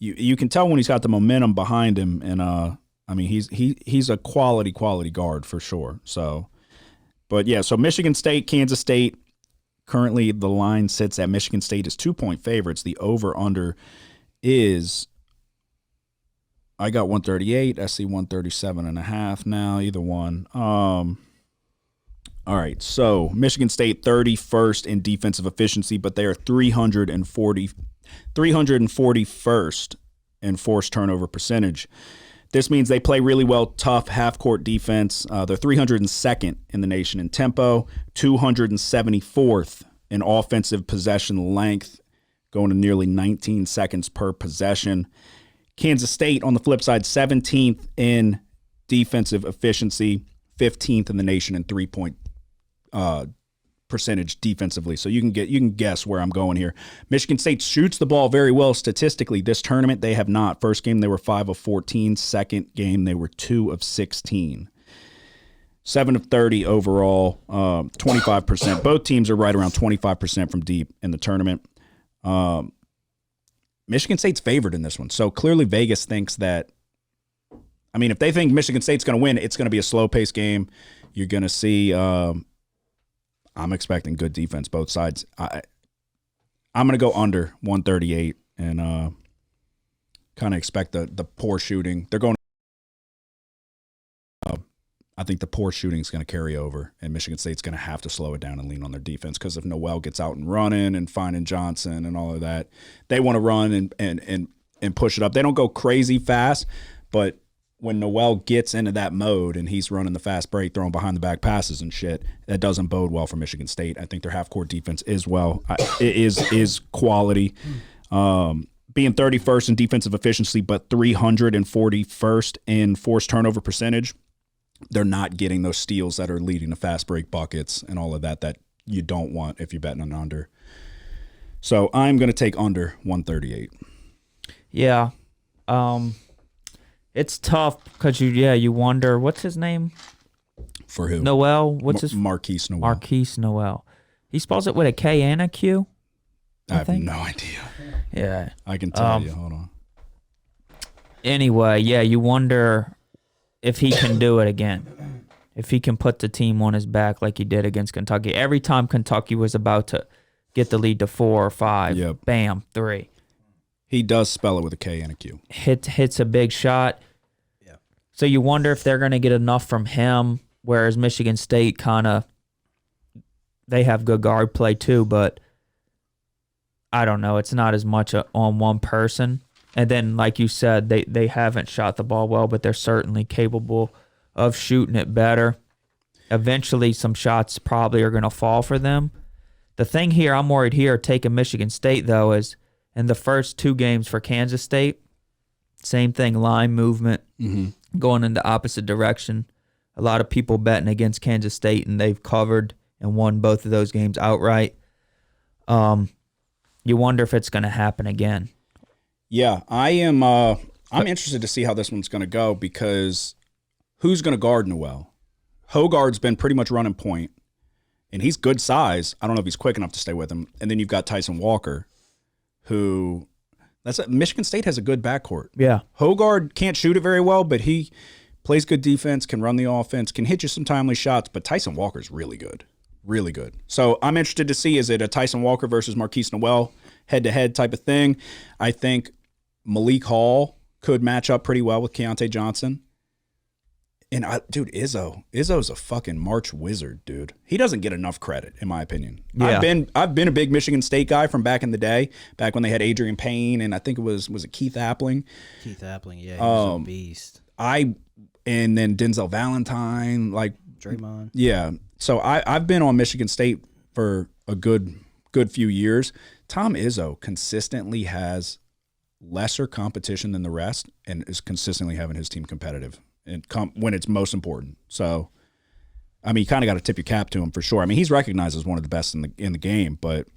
you can tell when he's got the momentum behind him, and I mean he's a quality guard for sure. So, but yeah, so Michigan State, Kansas State. Currently, the line sits at Michigan State is 2-point favorites. The over under is. I got 138. SC 137.5 now. Either one. All right, so Michigan State 31st in defensive efficiency, but they are 341st in forced turnover percentage. This means they play really well, tough half-court defense. They're 302nd in the nation in tempo, 274th in offensive possession length, going to nearly 19 seconds per possession. Kansas State, on the flip side, 17th in defensive efficiency, 15th in the nation in three-point percentage defensively. So you can guess where I'm going here. Michigan State shoots the ball very well statistically. This tournament, they have not. First game, they were 5 of 14. Second game, they were 2 of 16. 7 of 30 overall, 25%. Both teams are right around 25% from deep in the tournament. Michigan State's favored in this one. So clearly Vegas thinks that, I mean, if they think Michigan State's going to win, it's going to be a slow-paced game. You're going to see I'm expecting good defense both sides. I'm going to go under 138 and kind of expect the poor shooting. They're going I think the poor shooting is going to carry over, and Michigan State's going to have to slow it down and lean on their defense because if Noel gets out and running and finding Johnson and all of that, they want to run and push it up. They don't go crazy fast, but when Noel gets into that mode and he's running the fast break, throwing behind the back passes and shit, that doesn't bode well for Michigan State. I think their half-court defense is quality. Being 31st in defensive efficiency, but 341st in forced turnover percentage. they're not getting those steals that are leading to fast break buckets and all of that you don't want if you're betting on under. So I'm going to take under 138. Yeah. It's tough because you wonder, what's his name? For who? Noel. What's his Marquise Noel. Marquise Noel. He spells it with a K and a Q. I have no idea. Yeah. I can tell you. Hold on. Anyway, you wonder if he can do it again. If he can put the team on his back like he did against Kentucky. Every time Kentucky was about to get the lead to 4 or 5, bam, 3. He does spell it with a K and a Q. Hits a big shot. Yeah. So you wonder if they're going to get enough from him, whereas Michigan State they have good guard play too, but I don't know. It's not as much on one person. And then, like you said, they haven't shot the ball well, but they're certainly capable of shooting it better. Eventually, some shots probably are going to fall for them. The thing here, I'm worried here, taking Michigan State, though, is in the first 2 games for Kansas State, same thing, line movement, going in the opposite direction. A lot of people betting against Kansas State, and they've covered and won both of those games outright. You wonder if it's going to happen again. Yeah, I am. I'm interested to see how this one's going to go because who's going to guard Noel? Hogard's been pretty much running point, and he's good size. I don't know if he's quick enough to stay with him. And then you've got Tyson Walker, who Michigan State has a good backcourt. Yeah, Hogard can't shoot it very well, but he plays good defense, can run the offense, can hit you some timely shots. But Tyson Walker's really good. Really good. So I'm interested to see, is it a Tyson Walker versus Marquise Noel head-to-head type of thing? I think Malik Hall could match up pretty well with Keontae Johnson. And, Izzo's a fucking March wizard, dude. He doesn't get enough credit, in my opinion. Yeah. I've been a big Michigan State guy from back in the day, back when they had Adrian Payne, and I think was it Keith Appling? Keith Appling, yeah, he was a beast. And then Denzel Valentine, like Draymond. Yeah. So I've been on Michigan State for a good few years. Tom Izzo consistently has lesser competition than the rest and is consistently having his team competitive and when it's most important. So, I mean, you kind of got to tip your cap to him for sure. I mean, he's recognized as one of the best in the game, but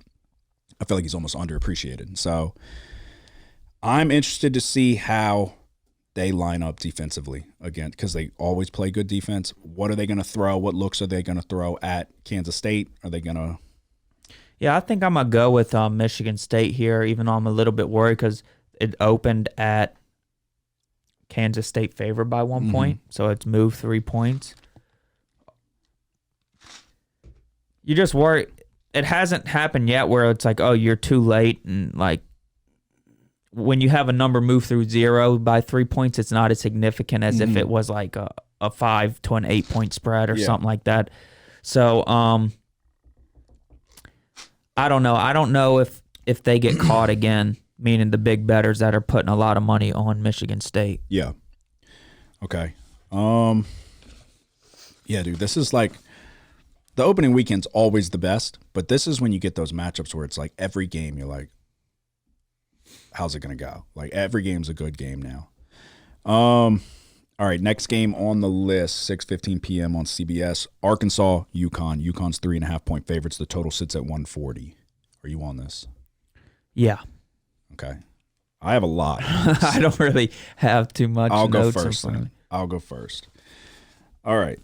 I feel like he's almost underappreciated. So I'm interested to see how they line up defensively again because they always play good defense. What are they going to throw? What looks are they going to throw at Kansas State? Are they going to? Yeah, I think I'm going to go with Michigan State here, even though I'm a little bit worried because it opened at Kansas State favored by 1 point, so it's moved 3 points. You just worry. It hasn't happened yet where it's like, oh, you're too late, and like when you have a number move through 0 by 3 points, it's not as significant as if it was like a 5 to an 8 point spread or something like that. So, I don't know. I don't know if they get caught again, meaning the big bettors that are putting a lot of money on Michigan State. Yeah. Okay. Yeah, dude, this is like the opening weekend's always the best, but this is when you get those matchups where it's like every game you're like, how's it going to go? Like every game's a good game now. All right, next game on the list, 6:15 p.m. on CBS, Arkansas, UConn. UConn's 3.5 point favorites. The total sits at 140. Are you on this? Yeah. Okay. I have a lot. I don't really have too much. I'll go notes first in front of then. me. I'll go first. All right.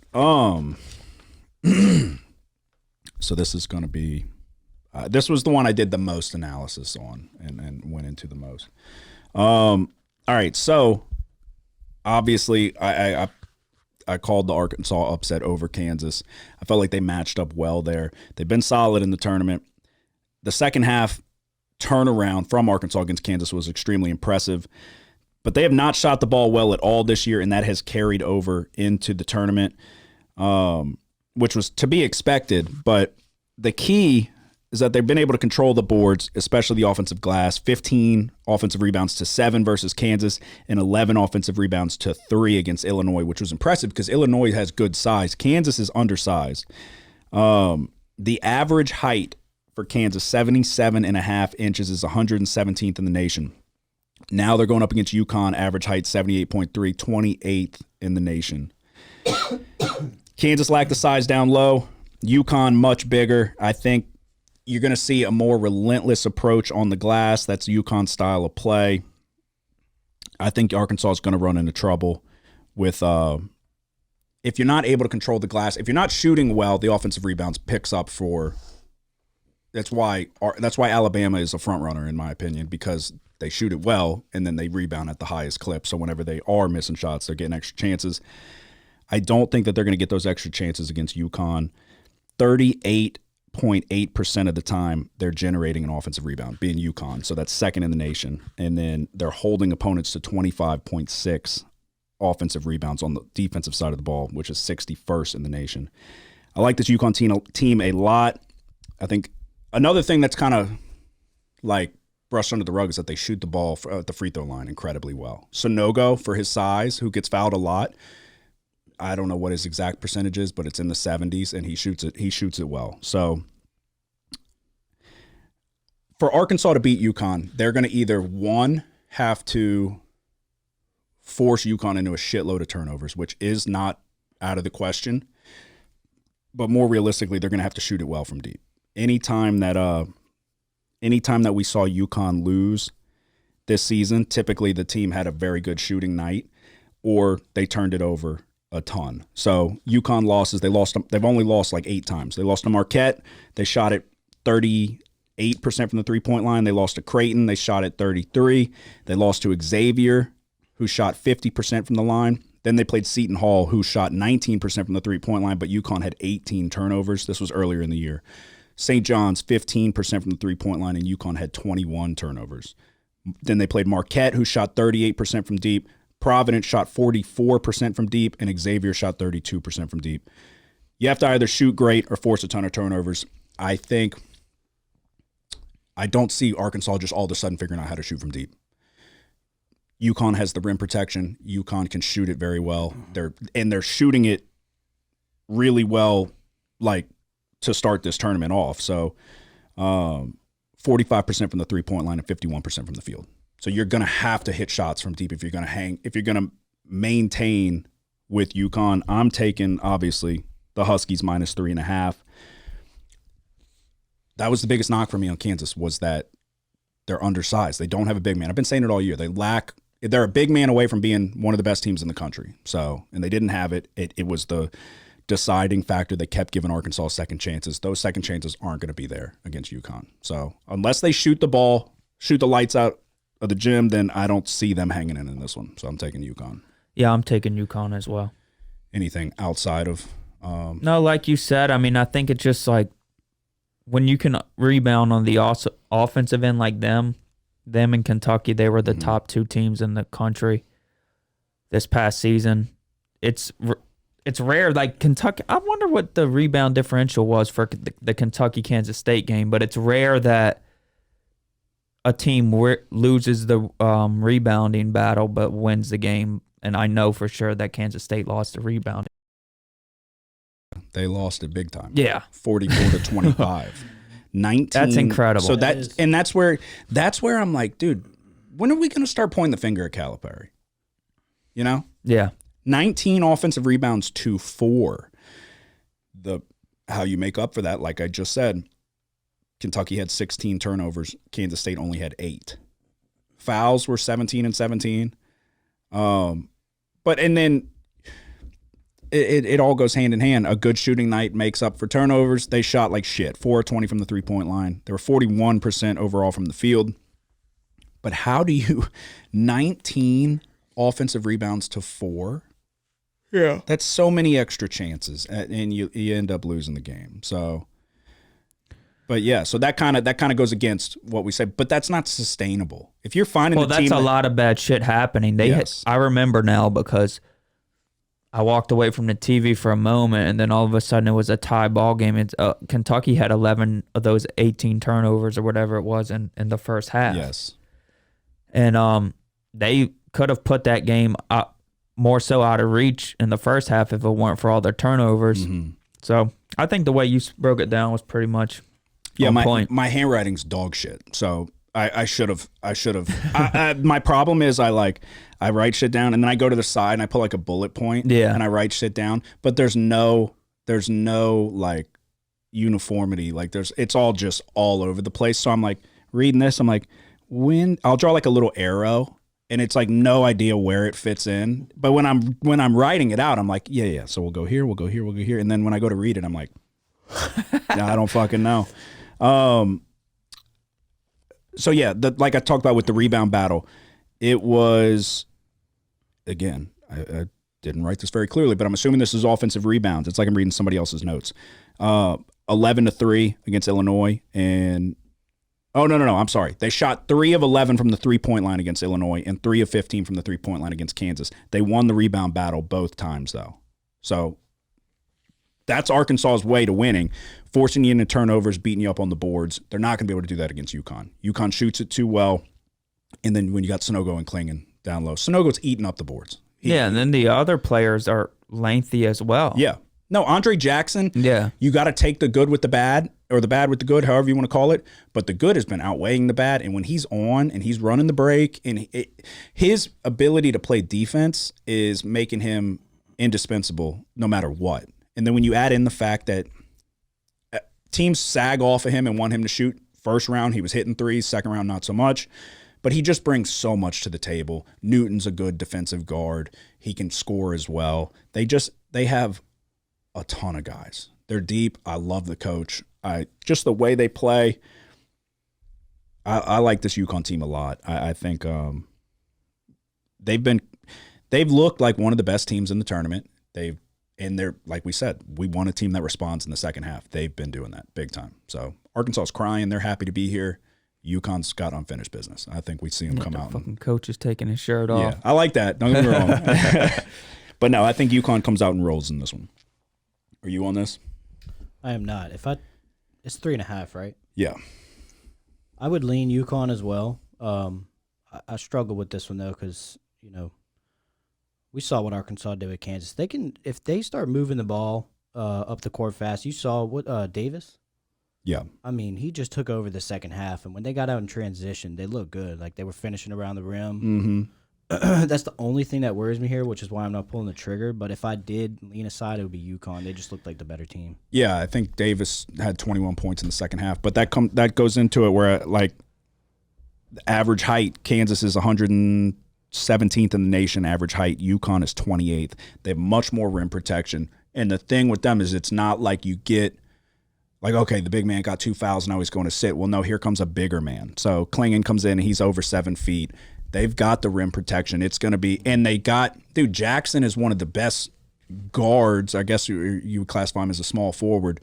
So this is going to be this was the one I did the most analysis on and went into the most. All right. So obviously I called the Arkansas upset over Kansas. I felt like they matched up well there. They've been solid in the tournament. The second half turnaround from Arkansas against Kansas was extremely impressive, but they have not shot the ball well at all this year, and that has carried over into the tournament, which was to be expected. But the key is that they've been able to control the boards, especially the offensive glass, 15 offensive rebounds to 7 versus Kansas and 11 offensive rebounds to 3 against Illinois, which was impressive because Illinois has good size. Kansas is undersized. The average height for Kansas, 77.5 inches, is 117th in the nation. Now they're going up against UConn, average height 78.3, 28th in the nation. Kansas lacked the size down low. UConn much bigger. I think you're going to see a more relentless approach on the glass. That's UConn's style of play. I think Arkansas is going to run into trouble with if you're not able to control the glass. If you're not shooting well, the offensive rebounds picks up for. That's why Alabama is a front runner in my opinion, because they shoot it well and then they rebound at the highest clip. So whenever they are missing shots, they're getting extra chances. I don't think that they're going to get those extra chances against UConn. 38.8% of the time they're generating an offensive rebound, being UConn. So that's second in the nation. And then they're holding opponents to 25.6 offensive rebounds on the defensive side of the ball, which is 61st in the nation. I like this UConn team a lot. I think another thing that's kind of like brushed under the rug is that they shoot the ball at the free throw line incredibly well. Sonogo, for his size, who gets fouled a lot, I don't know what his exact percentage is, but it's in the 70s, and he shoots it well. So for Arkansas to beat UConn, they're going to either, one, have to force UConn into a shitload of turnovers, which is not out of the question, but more realistically, they're going to have to shoot it well from deep. Anytime that we saw UConn lose this season, typically the team had a very good shooting night, or they turned it over a ton. So UConn losses, they've only lost like 8 times. They lost to Marquette. They shot it 38% from the three-point line. They lost to Creighton. They shot at 33. They lost to Xavier, who shot 50% from the line. Then they played Seton Hall, who shot 19% from the three-point line, but UConn had 18 turnovers. This was earlier in the year. St. John's, 15% from the three-point line, and UConn had 21 turnovers. Then they played Marquette, who shot 38% from deep. Providence shot 44% from deep, and Xavier shot 32% from deep. You have to either shoot great or force a ton of turnovers. I don't see Arkansas just all of a sudden figuring out how to shoot from deep. UConn has the rim protection. UConn can shoot it very well. They're shooting it really well, like, to start this tournament off. So 45% from the three-point line and 51% from the field. So you're going to have to hit shots from deep if you're going to maintain with UConn. I'm taking, obviously, the Huskies -3.5. That was the biggest knock for me on Kansas, was that they're undersized. They don't have a big man. I've been saying it all year. They're a big man away from being one of the best teams in the country. So, and they didn't have it. It was the deciding factor that kept giving Arkansas second chances. Those second chances aren't going to be there against UConn. So unless they shoot the ball, shoot the lights out of the gym, then I don't see them hanging in this one. So I'm taking UConn. Yeah, I'm taking UConn as well. Anything outside of no, like you said, I mean, I think it's just like when you can rebound on the offensive end like them in Kentucky, they were the top 2 teams in the country this past season. It's rare. Like Kentucky, I wonder what the rebound differential was for the Kentucky-Kansas State game, but it's rare that a team loses the rebounding battle but wins the game. And I know for sure that Kansas State lost the rebounding. They lost it big time. Yeah. 44-25. 19. That's incredible. So that's where I'm like, dude, when are we going to start pointing the finger at Calipari? You know? Yeah. 19 offensive rebounds to 4. How you make up for that, like I just said, Kentucky had 16 turnovers. Kansas State only had 8. Fouls were 17 and 17. And then it all goes hand in hand. A good shooting night makes up for turnovers. They shot like shit. 4 of 20 from the three-point line. They were 41% overall from the field. But how do you 19 offensive rebounds to 4? Yeah. That's so many extra chances, and you end up losing the game. So, but yeah, so that kind of goes against what we say, but that's not sustainable. If you're finding that's a lot of bad shit happening. I remember now because I walked away from the TV for a moment, and then all of a sudden it was a tie ball game. Kentucky had 11 of those 18 turnovers or whatever it was in the first half. Yes. And they could have put that game more so out of reach in the first half if it weren't for all their turnovers. Mm-hmm. So I think the way you broke it down was pretty much on point. My handwriting's dog shit. So I should have. My problem is I write shit down and then I go to the side and I put like a bullet point. Yeah. And I write shit down, but there's no like uniformity. Like it's all just all over the place. So I'm like reading this. I'm like, I'll draw like a little arrow and it's like no idea where it fits in. But when I'm writing it out, I'm like, yeah. So we'll go here, we'll go here, we'll go here. And then when I go to read it, I'm like, nah, I don't fucking know. So yeah, like I talked about with the rebound battle, it was, again, I didn't write this very clearly, but I'm assuming this is offensive rebounds. It's like I'm reading somebody else's notes. 11-3 against Illinois, and no, I'm sorry. They shot 3 of 11 from the 3-point line against Illinois and 3 of 15 from the 3-point line against Kansas. They won the rebound battle both times though. So that's Arkansas's way to winning, forcing you into turnovers, beating you up on the boards. They're not going to be able to do that against UConn. UConn shoots it too well, and then when you got Sonogo and Klingon down low, Sonogo's eating up the boards. And then the other players are lengthy as well. Yeah. No, Andre Jackson, you got to take the good with the bad, or the bad with the good, however you want to call it, but the good has been outweighing the bad, and when he's on and he's running the break, and his ability to play defense is making him indispensable no matter what. And then when you add in the fact that teams sag off of him and want him to shoot, first round he was hitting threes, second round not so much, but he just brings so much to the table. Newton's a good defensive guard. He can score as well. They have a ton of guys. They're deep. I love the coach. Just the way they play. I like this UConn team a lot. I think they've looked like one of the best teams in the tournament. And they're, like we said, we want a team that responds in the second half. They've been doing that big time. So Arkansas's crying. They're happy to be here. UConn's got unfinished business. I think we see them come out. Fucking coach is taking his shirt off. Yeah, I like that. Don't get me wrong. But no, I think UConn comes out and rolls in this one. Are you on this? I am not. It's 3.5, right? Yeah. I would lean UConn as well. I struggle with this one though because we saw what Arkansas did with Kansas. They can, if they start moving the ball up the court fast. You saw what Davis. Yeah. I mean, he just took over the second half, and when they got out in transition, they looked good. Like they were finishing around the rim. Mm-hmm. That's the only thing that worries me here, which is why I'm not pulling the trigger. But if I did lean aside, it would be UConn. They just looked like the better team. Yeah, I think Davis had 21 points in the second half, but that goes into it where like the average height, Kansas is 117th in the nation. Average height, UConn is 28th. They have much more rim protection, and the thing with them is it's not like you get. Like, okay, the big man got 2 fouls, now he's going to sit. Well, no, here comes a bigger man. So Klingon comes in, and he's over 7 feet. They've got the rim protection. It's going to be – and they got – dude, Jackson is one of the best guards. I guess you would classify him as a small forward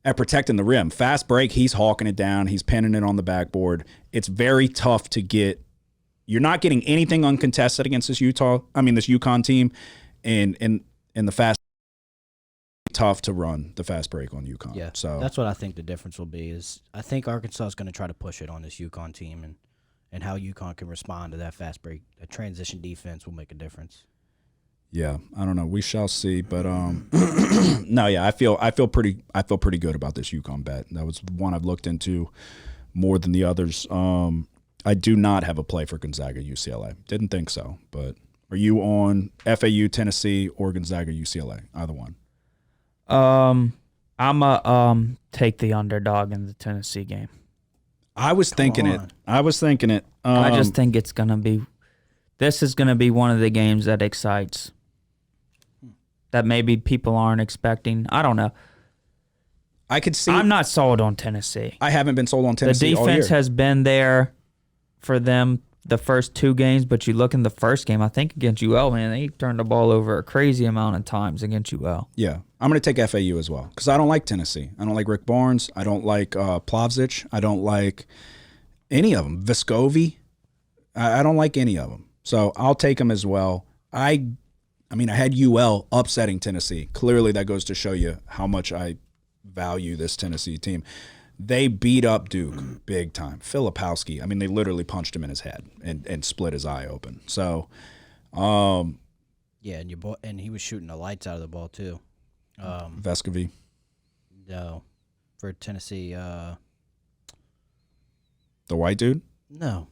at protecting the rim. Fast break, he's hawking it down. He's pinning it on the backboard. It's very tough to get – you're not getting anything uncontested against this UConn team. And the fast – tough to run the fast break on UConn. Yeah, so that's what I think the difference will be. Is I think Arkansas is going to try to push it on this UConn team, and how UConn can respond to that fast break. A transition defense will make a difference. Yeah, I don't know. We shall see. But no, yeah, I feel pretty good about this UConn bet. That was one I've looked into more than the others. I do not have a play for Gonzaga UCLA. Didn't think so. But are you on FAU Tennessee or Gonzaga UCLA? Either one. I'm a take the underdog in the Tennessee game. I was thinking it. I just think it's gonna be. This is gonna be one of the games that excites. That maybe people aren't expecting. I don't know. I could see. I'm not sold on Tennessee. I haven't been sold on Tennessee. The defense has been there for them the first 2 games, but you look in the first game, I think against UL, man, they turned the ball over a crazy amount of times against UL. Yeah, I'm going to take FAU as well because I don't like Tennessee. I don't like Rick Barnes. I don't like Plavsic. I don't like any of them. Vescovi. I don't like any of them. So I'll take them as well. I had UL upsetting Tennessee. Clearly that goes to show you how much I value this Tennessee team. They beat up Duke big time. Filipowski, they literally punched him in his head and split his eye open. So, yeah, and he was shooting the lights out of the ball too. Vescovi. No, for Tennessee. The white dude? No.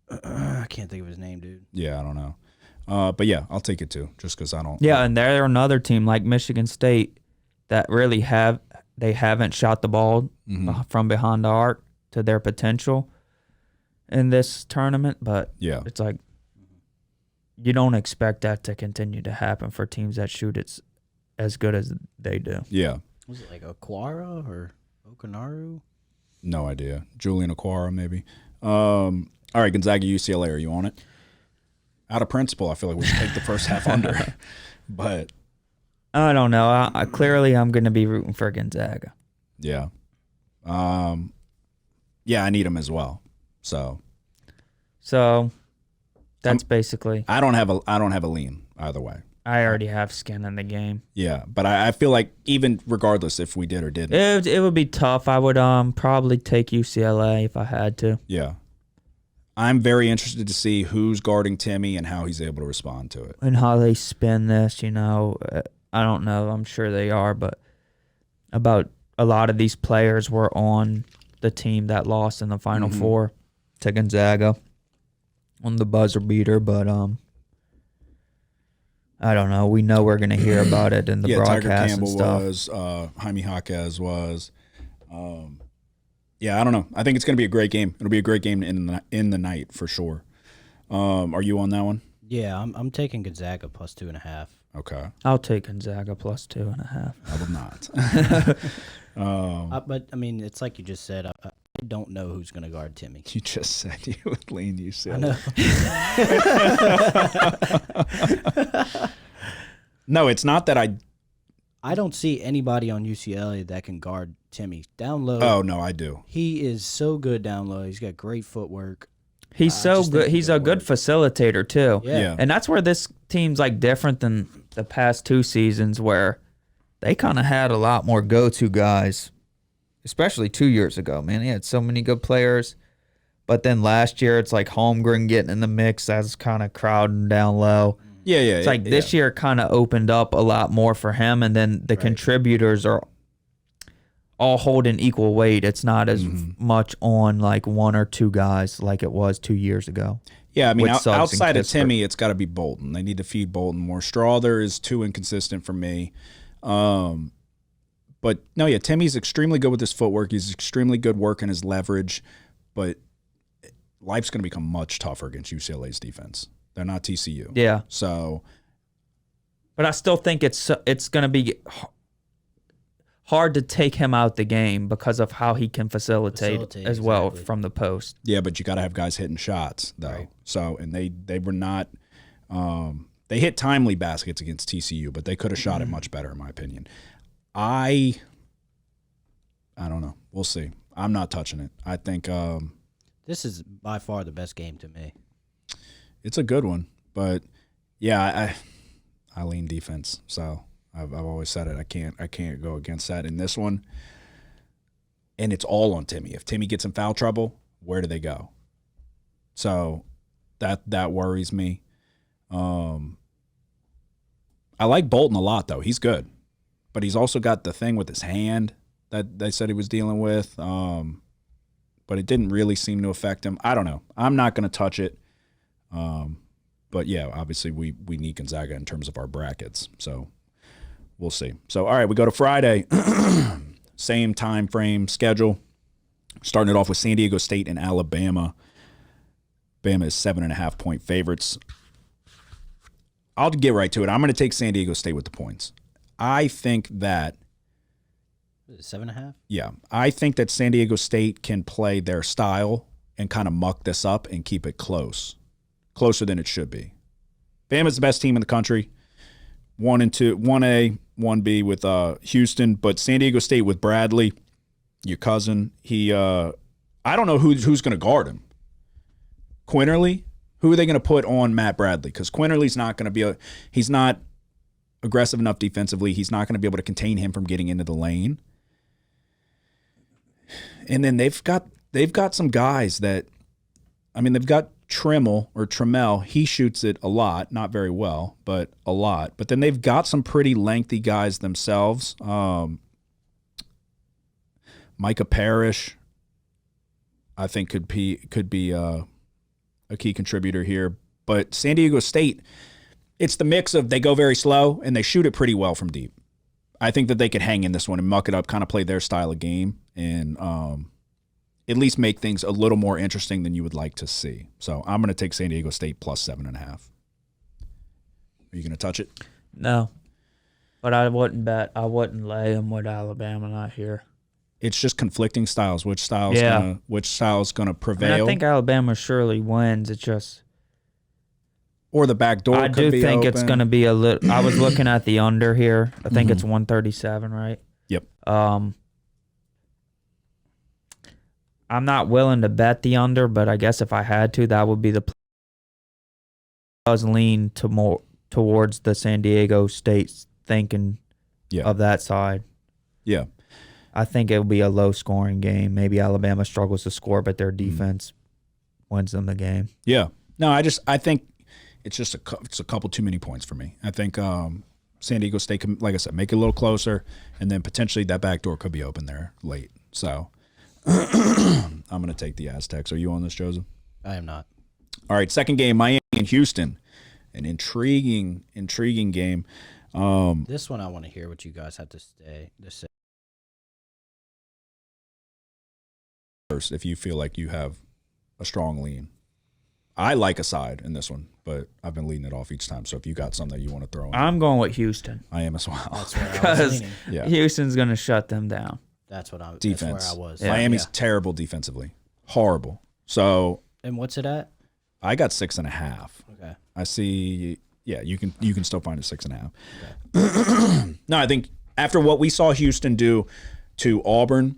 I can't think of his name, dude. Yeah, I don't know. But yeah, I'll take it too, just because I don't. Yeah, and they're another team like Michigan State that really haven't shot the ball from behind the arc to their potential in this tournament. But Yeah. it's like you don't expect that to continue to happen for teams that shoot it as good as they do. Yeah. Was it like Aquara or Okanaru? No idea. Julian Aquara, maybe. All right, Gonzaga, UCLA, are you on it? Out of principle, I feel like we should take the first half under. But I don't know. Clearly, I'm going to be rooting for Gonzaga. yeah. Yeah, I need them as well. So that's basically. I don't have a lean either way. I already have skin in the game. Yeah, but I feel like even regardless if we did or didn't. It would be tough. I would probably take UCLA if I had to. Yeah. I'm very interested to see who's guarding Timmy and how he's able to respond to it. And how they spin this, I don't know. I'm sure they are, but about a lot of these players were on the team that lost in the Final Four to Gonzaga on the buzzer beater, but I don't know. We know we're going to hear about it in the broadcast Tiger Campbell and stuff. was, Jaime Jaquez was. Yeah, I don't know. I think it's going to be a great game. It'll be a great game in the night for sure. Are you on that one? Yeah, I'm taking Gonzaga plus 2.5. Okay. I'll take Gonzaga plus 2.5. I will not. But I mean, it's like you just said. I don't know who's going to guard Timmy. You just said you would lean UCLA. I know. No, it's not that I don't see anybody on UCLA that can guard Timmy down low. Oh no, I do. He is so good down low. He's got great footwork. He's so just think good. He's he'll a good work. facilitator too. Yeah. And that's where this team's like different than the past two seasons where they kind of had a lot more go-to guys, especially 2 years ago, man. They had so many good players. But then last year it's like Holmgren getting in the mix. That's kind of crowding down low. Yeah. It's like this year kind of opened up a lot more for him, and then the contributors are all holding equal weight. It's not as much on like one or two guys like it was 2 years ago. Yeah, I mean, with Suggs and outside of Kispert. Timmy, it's got to be Bolton. They need to feed Bolton more. Strawther is too inconsistent for me. But no, yeah, Timmy's extremely good with his footwork. He's extremely good working his leverage. But life's going to become much tougher against UCLA's defense. They're not TCU. Yeah. So, But I still think it's going to be hard to take him out the game because of how he can facilitate as well exactly. from the post. yeah, but you got to have guys hitting shots, though. Right. So, and they were not they hit timely baskets against TCU, but they could have shot it much better, in my opinion. I don't know. We'll see. I'm not touching it. I think This is by far the best game to me. it's a good one, but yeah, I lean defense. So I've always said it. I can't go against that in this one. And it's all on Timmy. If Timmy gets in foul trouble, where do they go? So that worries me. I like Bolton a lot though. He's good, but he's also got the thing with his hand that they said he was dealing with. But it didn't really seem to affect him. I don't know. I'm not going to touch it. But yeah, obviously we need Gonzaga in terms of our brackets. So we'll see. So, all right, we go to Friday. Same time frame schedule. Starting it off with San Diego State and Alabama. Bama is 7.5-point favorites. I'll get right to it. I'm going to take San Diego State with the points. I think that 7.5. Yeah, I think that San Diego State can play their style and kind of muck this up and keep it closer than it should be. Bama's the best team in the country, 1 and 2, 1A, 1B with Houston, but San Diego State with Bradley, your cousin. I don't know who's going to guard him. Quinterly, who are they going to put on Matt Bradley? Because Quinterly's not going to be he's not aggressive enough defensively. He's not going to be able to contain him from getting into the lane. And then they've got some guys that, I mean, they've got Trammell. He shoots it a lot, not very well, but a lot. But then they've got some pretty lengthy guys themselves. Micah Parrish. I think could be a key contributor here. But San Diego State, it's the mix of they go very slow and they shoot it pretty well from deep. I think that they could hang in this one and muck it up, kind of play their style of game, and at least make things a little more interesting than you would like to see. So I'm going to take San Diego State plus 7.5. Are you going to touch it? No. But I wouldn't lay them with Alabama not here. It's just conflicting styles. Which style's gonna prevail? I think Alabama surely wins. It's just or the back door. I do think it's going to be a little. I was looking at the under here. I think it's 137, right? Yep. I'm not willing to bet the under, but I guess if I had to, that would be the. I was lean to more towards the San Diego State thinking of that side. Yeah. I think it would be a low-scoring game. Maybe Alabama struggles to score, but their defense wins them the game. Yeah. No, I think it's just it's a couple too many points for me. I think San Diego State can, like I said, make it a little closer, and then potentially that back door could be open there late. So I'm going to take the Aztecs. Are you on this, Joseph? I am not. All right, second game, Miami and Houston. An intriguing game. This one I want to hear what you guys have to say. If you feel like you have a strong lean. I like a side in this one, but I've been leading it off each time. So if you got some that you want to throw in. I'm going with Houston. I am as well. That's where I was leaning. Yeah. Houston's going to shut them down. That's what I'm. Defense. That's where I was. Miami's terrible defensively. Horrible. So. And what's it at? I got 6.5. Okay. I see. Yeah, you can still find a 6.5. Okay. No, I think after what we saw Houston do to Auburn,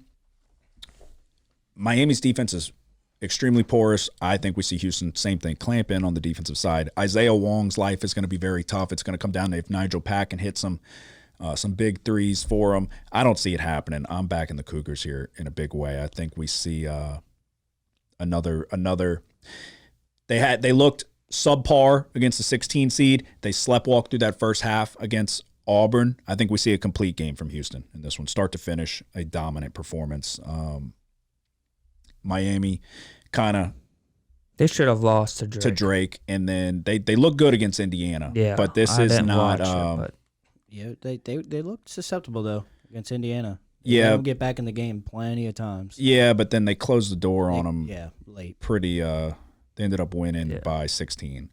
Miami's defense is extremely porous. I think we see Houston, same thing, clamp in on the defensive side. Isaiah Wong's life is going to be very tough. It's going to come down to if Nigel Pack can hit some big threes for him. I don't see it happening. I'm backing the Cougars here in a big way. I think we see another. They looked subpar against the 16 seed. They sleptwalked through that first half against Auburn. I think we see a complete game from Houston in this one, start to finish, a dominant performance. Miami they should have lost to Drake, and then they look good against Indiana. Yeah, but this is not. Yeah, they looked susceptible though against Indiana. Yeah, they'll get back in the game plenty of times. Yeah, but then they closed the door on them. Yeah, late. Pretty. They ended up winning by 16.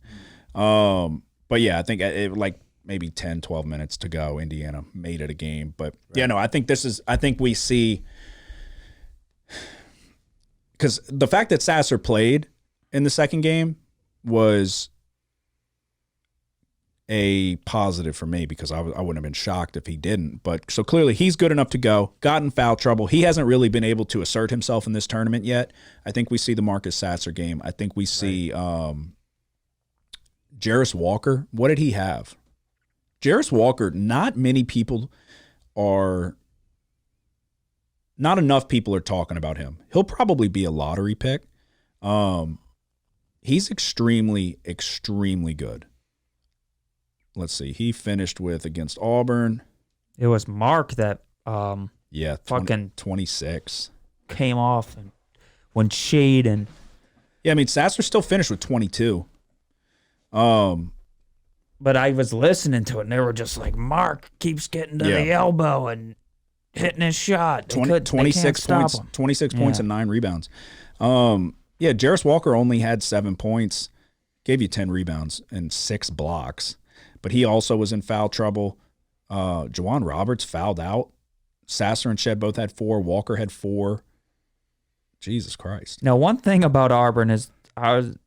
But yeah, I think it like maybe 10, 12 minutes to go. Indiana made it a game, but yeah, no, I think we see. Because the fact that Sasser played in the second game was a positive for me because I wouldn't have been shocked if he didn't. But so clearly he's good enough to go, got in foul trouble. He hasn't really been able to assert himself in this tournament yet. I think we see the Marcus Sasser game. I think we see Jarris Walker. What did he have? Jarris Walker, not enough people are talking about him. He'll probably be a lottery pick. He's extremely, extremely good. Let's see. He finished with against Auburn. It was Mark that fucking 26 came off and went shade and I mean Sasser still finished with 22. But I was listening to it and they were just like Mark keeps getting to the elbow and hitting his shot. 26 points, 26 points and 9 rebounds. Jarris Walker only had 7 points, gave you 10 rebounds and 6 blocks, but he also was in foul trouble. Juwan Roberts fouled out. Sasser and Shed both had 4. Walker had 4. Jesus Christ. Now, one thing about Auburn is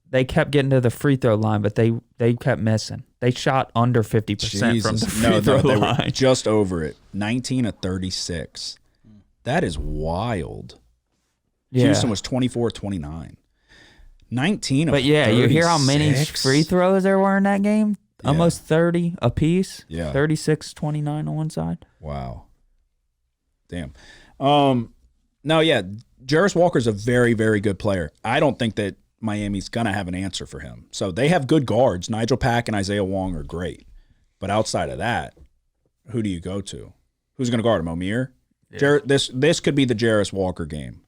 they kept getting to the free throw line, but they kept missing. They shot under 50% from the free throw they line. Were just over it. 19 of 36. That is wild. Yeah. Houston was 24-29. 19 of 36. But yeah, you hear how many free throws there were in that game? Yeah. Almost 30 apiece. Yeah. 36-29 on one side. Wow. Damn. Jarris Walker's a very, very good player. I don't think that Miami's going to have an answer for him. So they have good guards. Nigel Pack and Isaiah Wong are great. But outside of that, who do you go to? Who's going to guard him? Omier? Yeah. This could be the Jarris Walker game.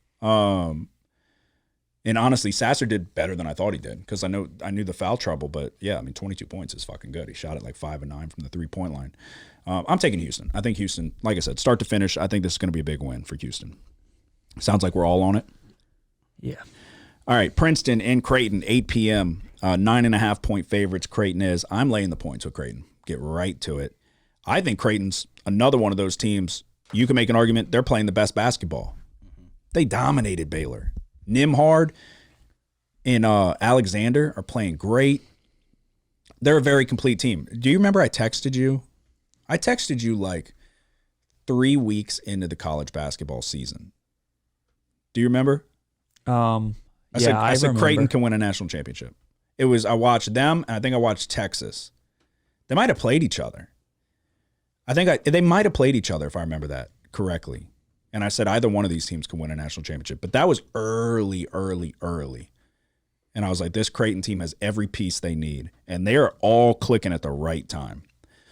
And honestly, Sasser did better than I thought he did because I knew the foul trouble, but yeah, I mean, 22 points is fucking good. He shot it like 5 and 9 from the 3-point line. I'm taking Houston. I think Houston, like I said, start to finish, I think this is going to be a big win for Houston. Sounds like we're all on it. Yeah. All right, Princeton and Creighton, 8 p.m. 9.5 point favorites. Creighton is. I'm laying the points with Creighton. Get right to it. I think Creighton's another one of those teams. You can make an argument they're playing the best basketball. They dominated Baylor. Nimhard and Alexander are playing great. They're a very complete team. Do you remember I texted you? I texted you like 3 weeks into the college basketball season. Do you remember? I said Creighton can win a national championship. I watched them, and I think I watched Texas. They might have played each other. They might have played each other if I remember that correctly. And I said either one of these teams can win a national championship. But that was early. And I was like, this Creighton team has every piece they need. And they are all clicking at the right time.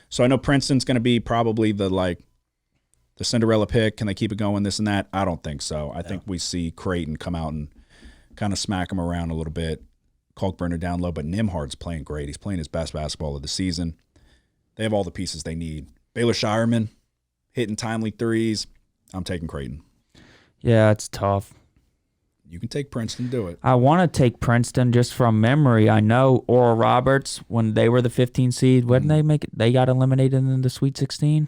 So I know Princeton's going to be probably the Cinderella pick. Can they keep it going, this and that? I don't think so. I think we see Creighton come out and kind of smack them around a little bit. Kalkbrenner down low. But Nimhard's playing great. He's playing his best basketball of the season. They have all the pieces they need. Baylor Shireman hitting timely threes. I'm taking Creighton. Yeah, it's tough. You can take Princeton, do it. I want to take Princeton just from memory. I know Oral Roberts, when they were the 15 seed, when they make it? They got eliminated in the Sweet 16?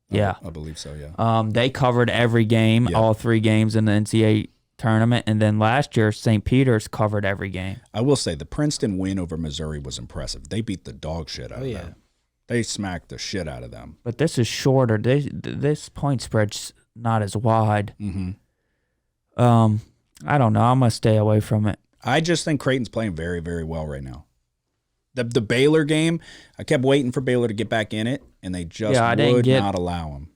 Yeah. I believe so, yeah. They covered every game, all 3 games in the NCAA tournament. And then last year, St. Peter's covered every game. I will say the Princeton win over Missouri was impressive. They beat the dog shit out of them. They smacked the shit out of them. But this is shorter. This point spread's not as wide. Mm-hmm. I don't know. I'm going to stay away from it. I just think Creighton's playing very, very well right now. The Baylor game, I kept waiting for Baylor to get back in it, and they just would not allow them.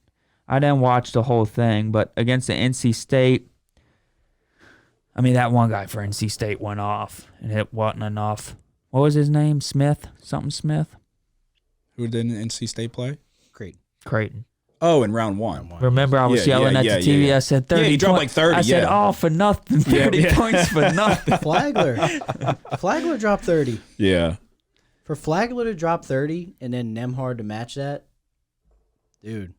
I didn't watch the whole thing, but against the NC State, I mean, that one guy for NC State went off, and it wasn't enough. What was his name? Smith? Something Smith? Who did NC State play? Creighton. Oh, in round one. Remember, I was yelling at the TV. Yeah. I said 30. Yeah, he dropped like 30. I said, for nothing. 30 points for nothing. Flagler dropped 30. Yeah. For Flagler to drop 30 and then Nemhard to match that, dude,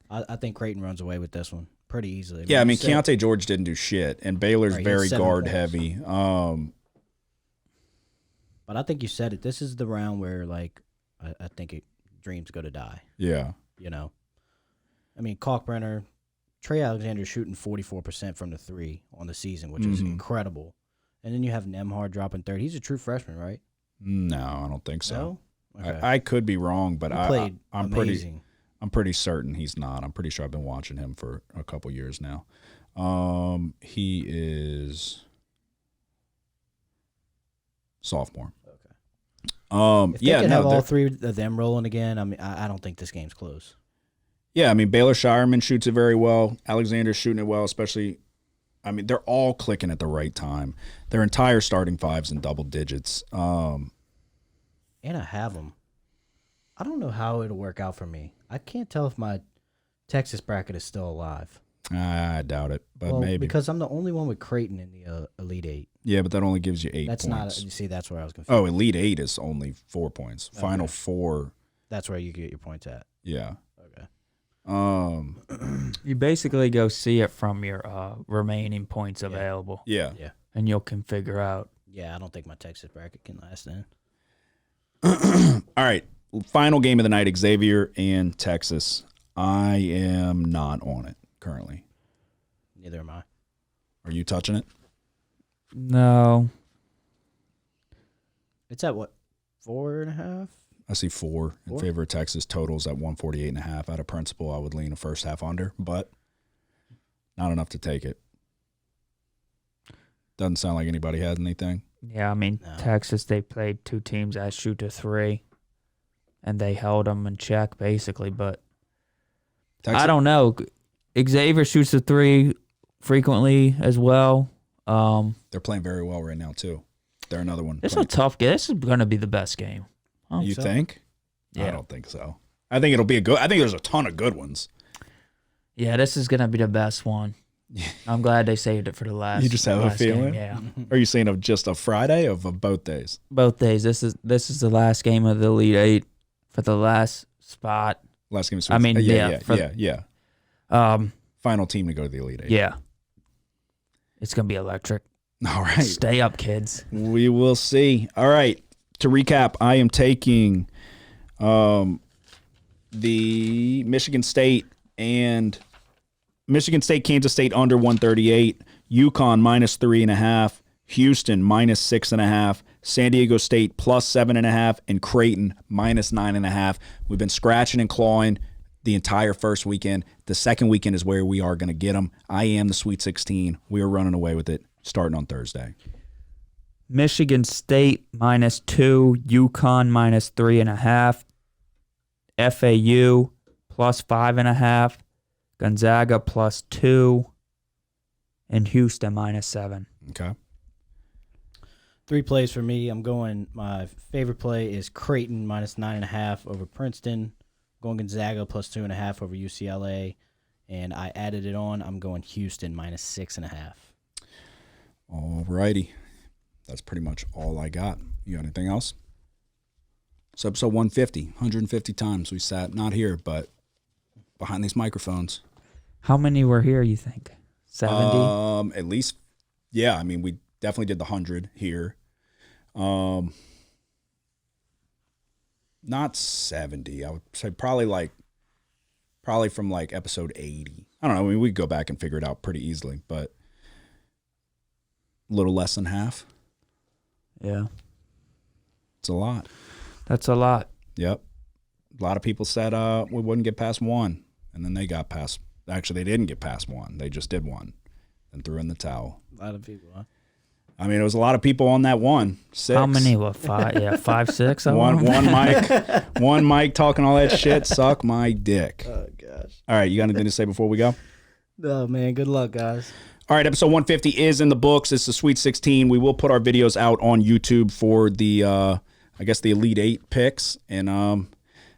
I think Creighton runs away with this one pretty easily. Yeah, I mean, Keontae George didn't do shit, and Baylor's very guard heavy. But I think you said it. This is the round where, like, I think dreams go to die. Yeah. You know? I mean, Kalkbrenner, Trey Alexander shooting 44% from the 3 on the season, which is incredible. And then you have Nemhard dropping 30. He's a true freshman, right? No, I don't think so. No? Okay. I could be wrong, but I'm amazing. pretty certain he's not. I'm pretty sure I've been watching him for a couple years now. He is sophomore. If they can have all 3 of them rolling again, I mean, I don't think this game's close. Yeah, I mean, Baylor Shireman shoots it very well. Alexander's shooting it well, especially. I mean, they're all clicking at the right time. Their entire starting 5's in double digits. And I have them. I don't know how it'll work out for me. I can't tell if my Texas bracket is still alive. I doubt it, but maybe. Because I'm the only one with Creighton in the Elite 8. Yeah, but that only gives you 8 that's points. You see, that's where I was confused. Oh, Elite 8 is only 4 points. Okay. Final 4. That's where you get your points at. Yeah. Okay. You basically go see it from your remaining points available. Yeah. And you can figure out. Yeah, I don't think my Texas bracket can last then. All right. Final game of the night, Xavier and Texas. I am not on it currently. Neither am I. Are you touching it? No. It's at what? 4.5? I see 4 in favor of Texas. Totals at 148.5. Out of principle, I would lean a first half under, but not enough to take it. Doesn't sound like anybody has anything. Yeah, I mean, Texas, they played 2 teams that shoot to 3, and they held them in check, basically, but Texas? I don't know. Xavier shoots the 3 frequently as well. They're playing very well right now, too. They're another one. It's a tough game. This is going to be the best game. You think? Yeah. I don't think so. I think it'll be I think there's a ton of good ones. Yeah, this is going to be the best one. I'm glad they saved it for the last. You just have a last feeling? game, yeah. Are you saying of just a Friday or of both days? Both days. This is the last game of the Elite Eight for the last spot. Last game of I mean, yeah. Um, Final team to go to the Elite Eight. yeah. It's gonna be electric. All right. Stay up, kids. We will see. All right. To recap, I am taking the Michigan State, Kansas State under 138, UConn minus 3.5, Houston minus 6.5, San Diego State plus 7.5, and Creighton minus 9.5. We've been scratching and clawing the entire first weekend. The second weekend is where we are going to get them. I am the Sweet 16. We are running away with it starting on Thursday. Michigan State minus 2, UConn minus 3.5, FAU plus 5.5, Gonzaga plus 2, and Houston minus 7. Okay. 3 plays for me. My favorite play is Creighton minus 9.5 over Princeton. Going Gonzaga plus 2.5 over UCLA. And I added it on. I'm going Houston minus 6.5. All righty. That's pretty much all I got. You got anything else? It's episode 150. 150 times we sat, not here, but behind these microphones. How many were here, you think? 70? At least, yeah. I mean, we definitely did the 100 here. Not 70. I would say probably from like episode 80. I don't know. I mean, we could go back and figure it out pretty easily, but a little less than half. Yeah. It's a lot. That's a lot. Yep. A lot of people said we wouldn't get past 1, and then they got past. Actually, they didn't get past 1. They just did 1 and threw in the towel. A lot of people, huh? I mean, it was a lot of people on that 1. 6. How many? What, 5? Yeah, 5, 6? One mic talking all that shit. Suck my dick. Oh, gosh. All right, you got anything to say before we go? Oh, man. Good luck, guys. All right, episode 150 is in the books. It's the Sweet 16. We will put our videos out on YouTube for the, the Elite 8 picks. And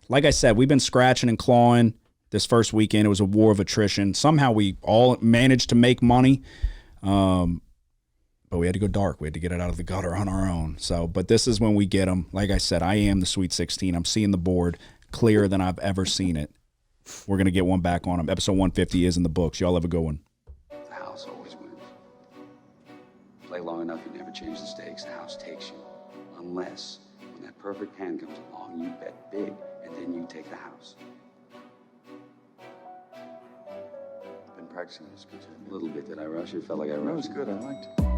like I said, we've been scratching and clawing this first weekend. It was a war of attrition. Somehow we all managed to make money, but we had to go dark. We had to get it out of the gutter on our own. So, but this is when we get them. Like I said, I am the Sweet 16. I'm seeing the board clearer than I've ever seen it. We're going to get one back on them. Episode 150 is in the books. Y'all have a good one. The house always wins. Play long enough, you never change the stakes. The house takes you. Unless, when that perfect hand comes along, you bet big, and then you take the house. I've been practicing this a little bit. Did I rush it? Felt like I rushed. That was good. I liked it.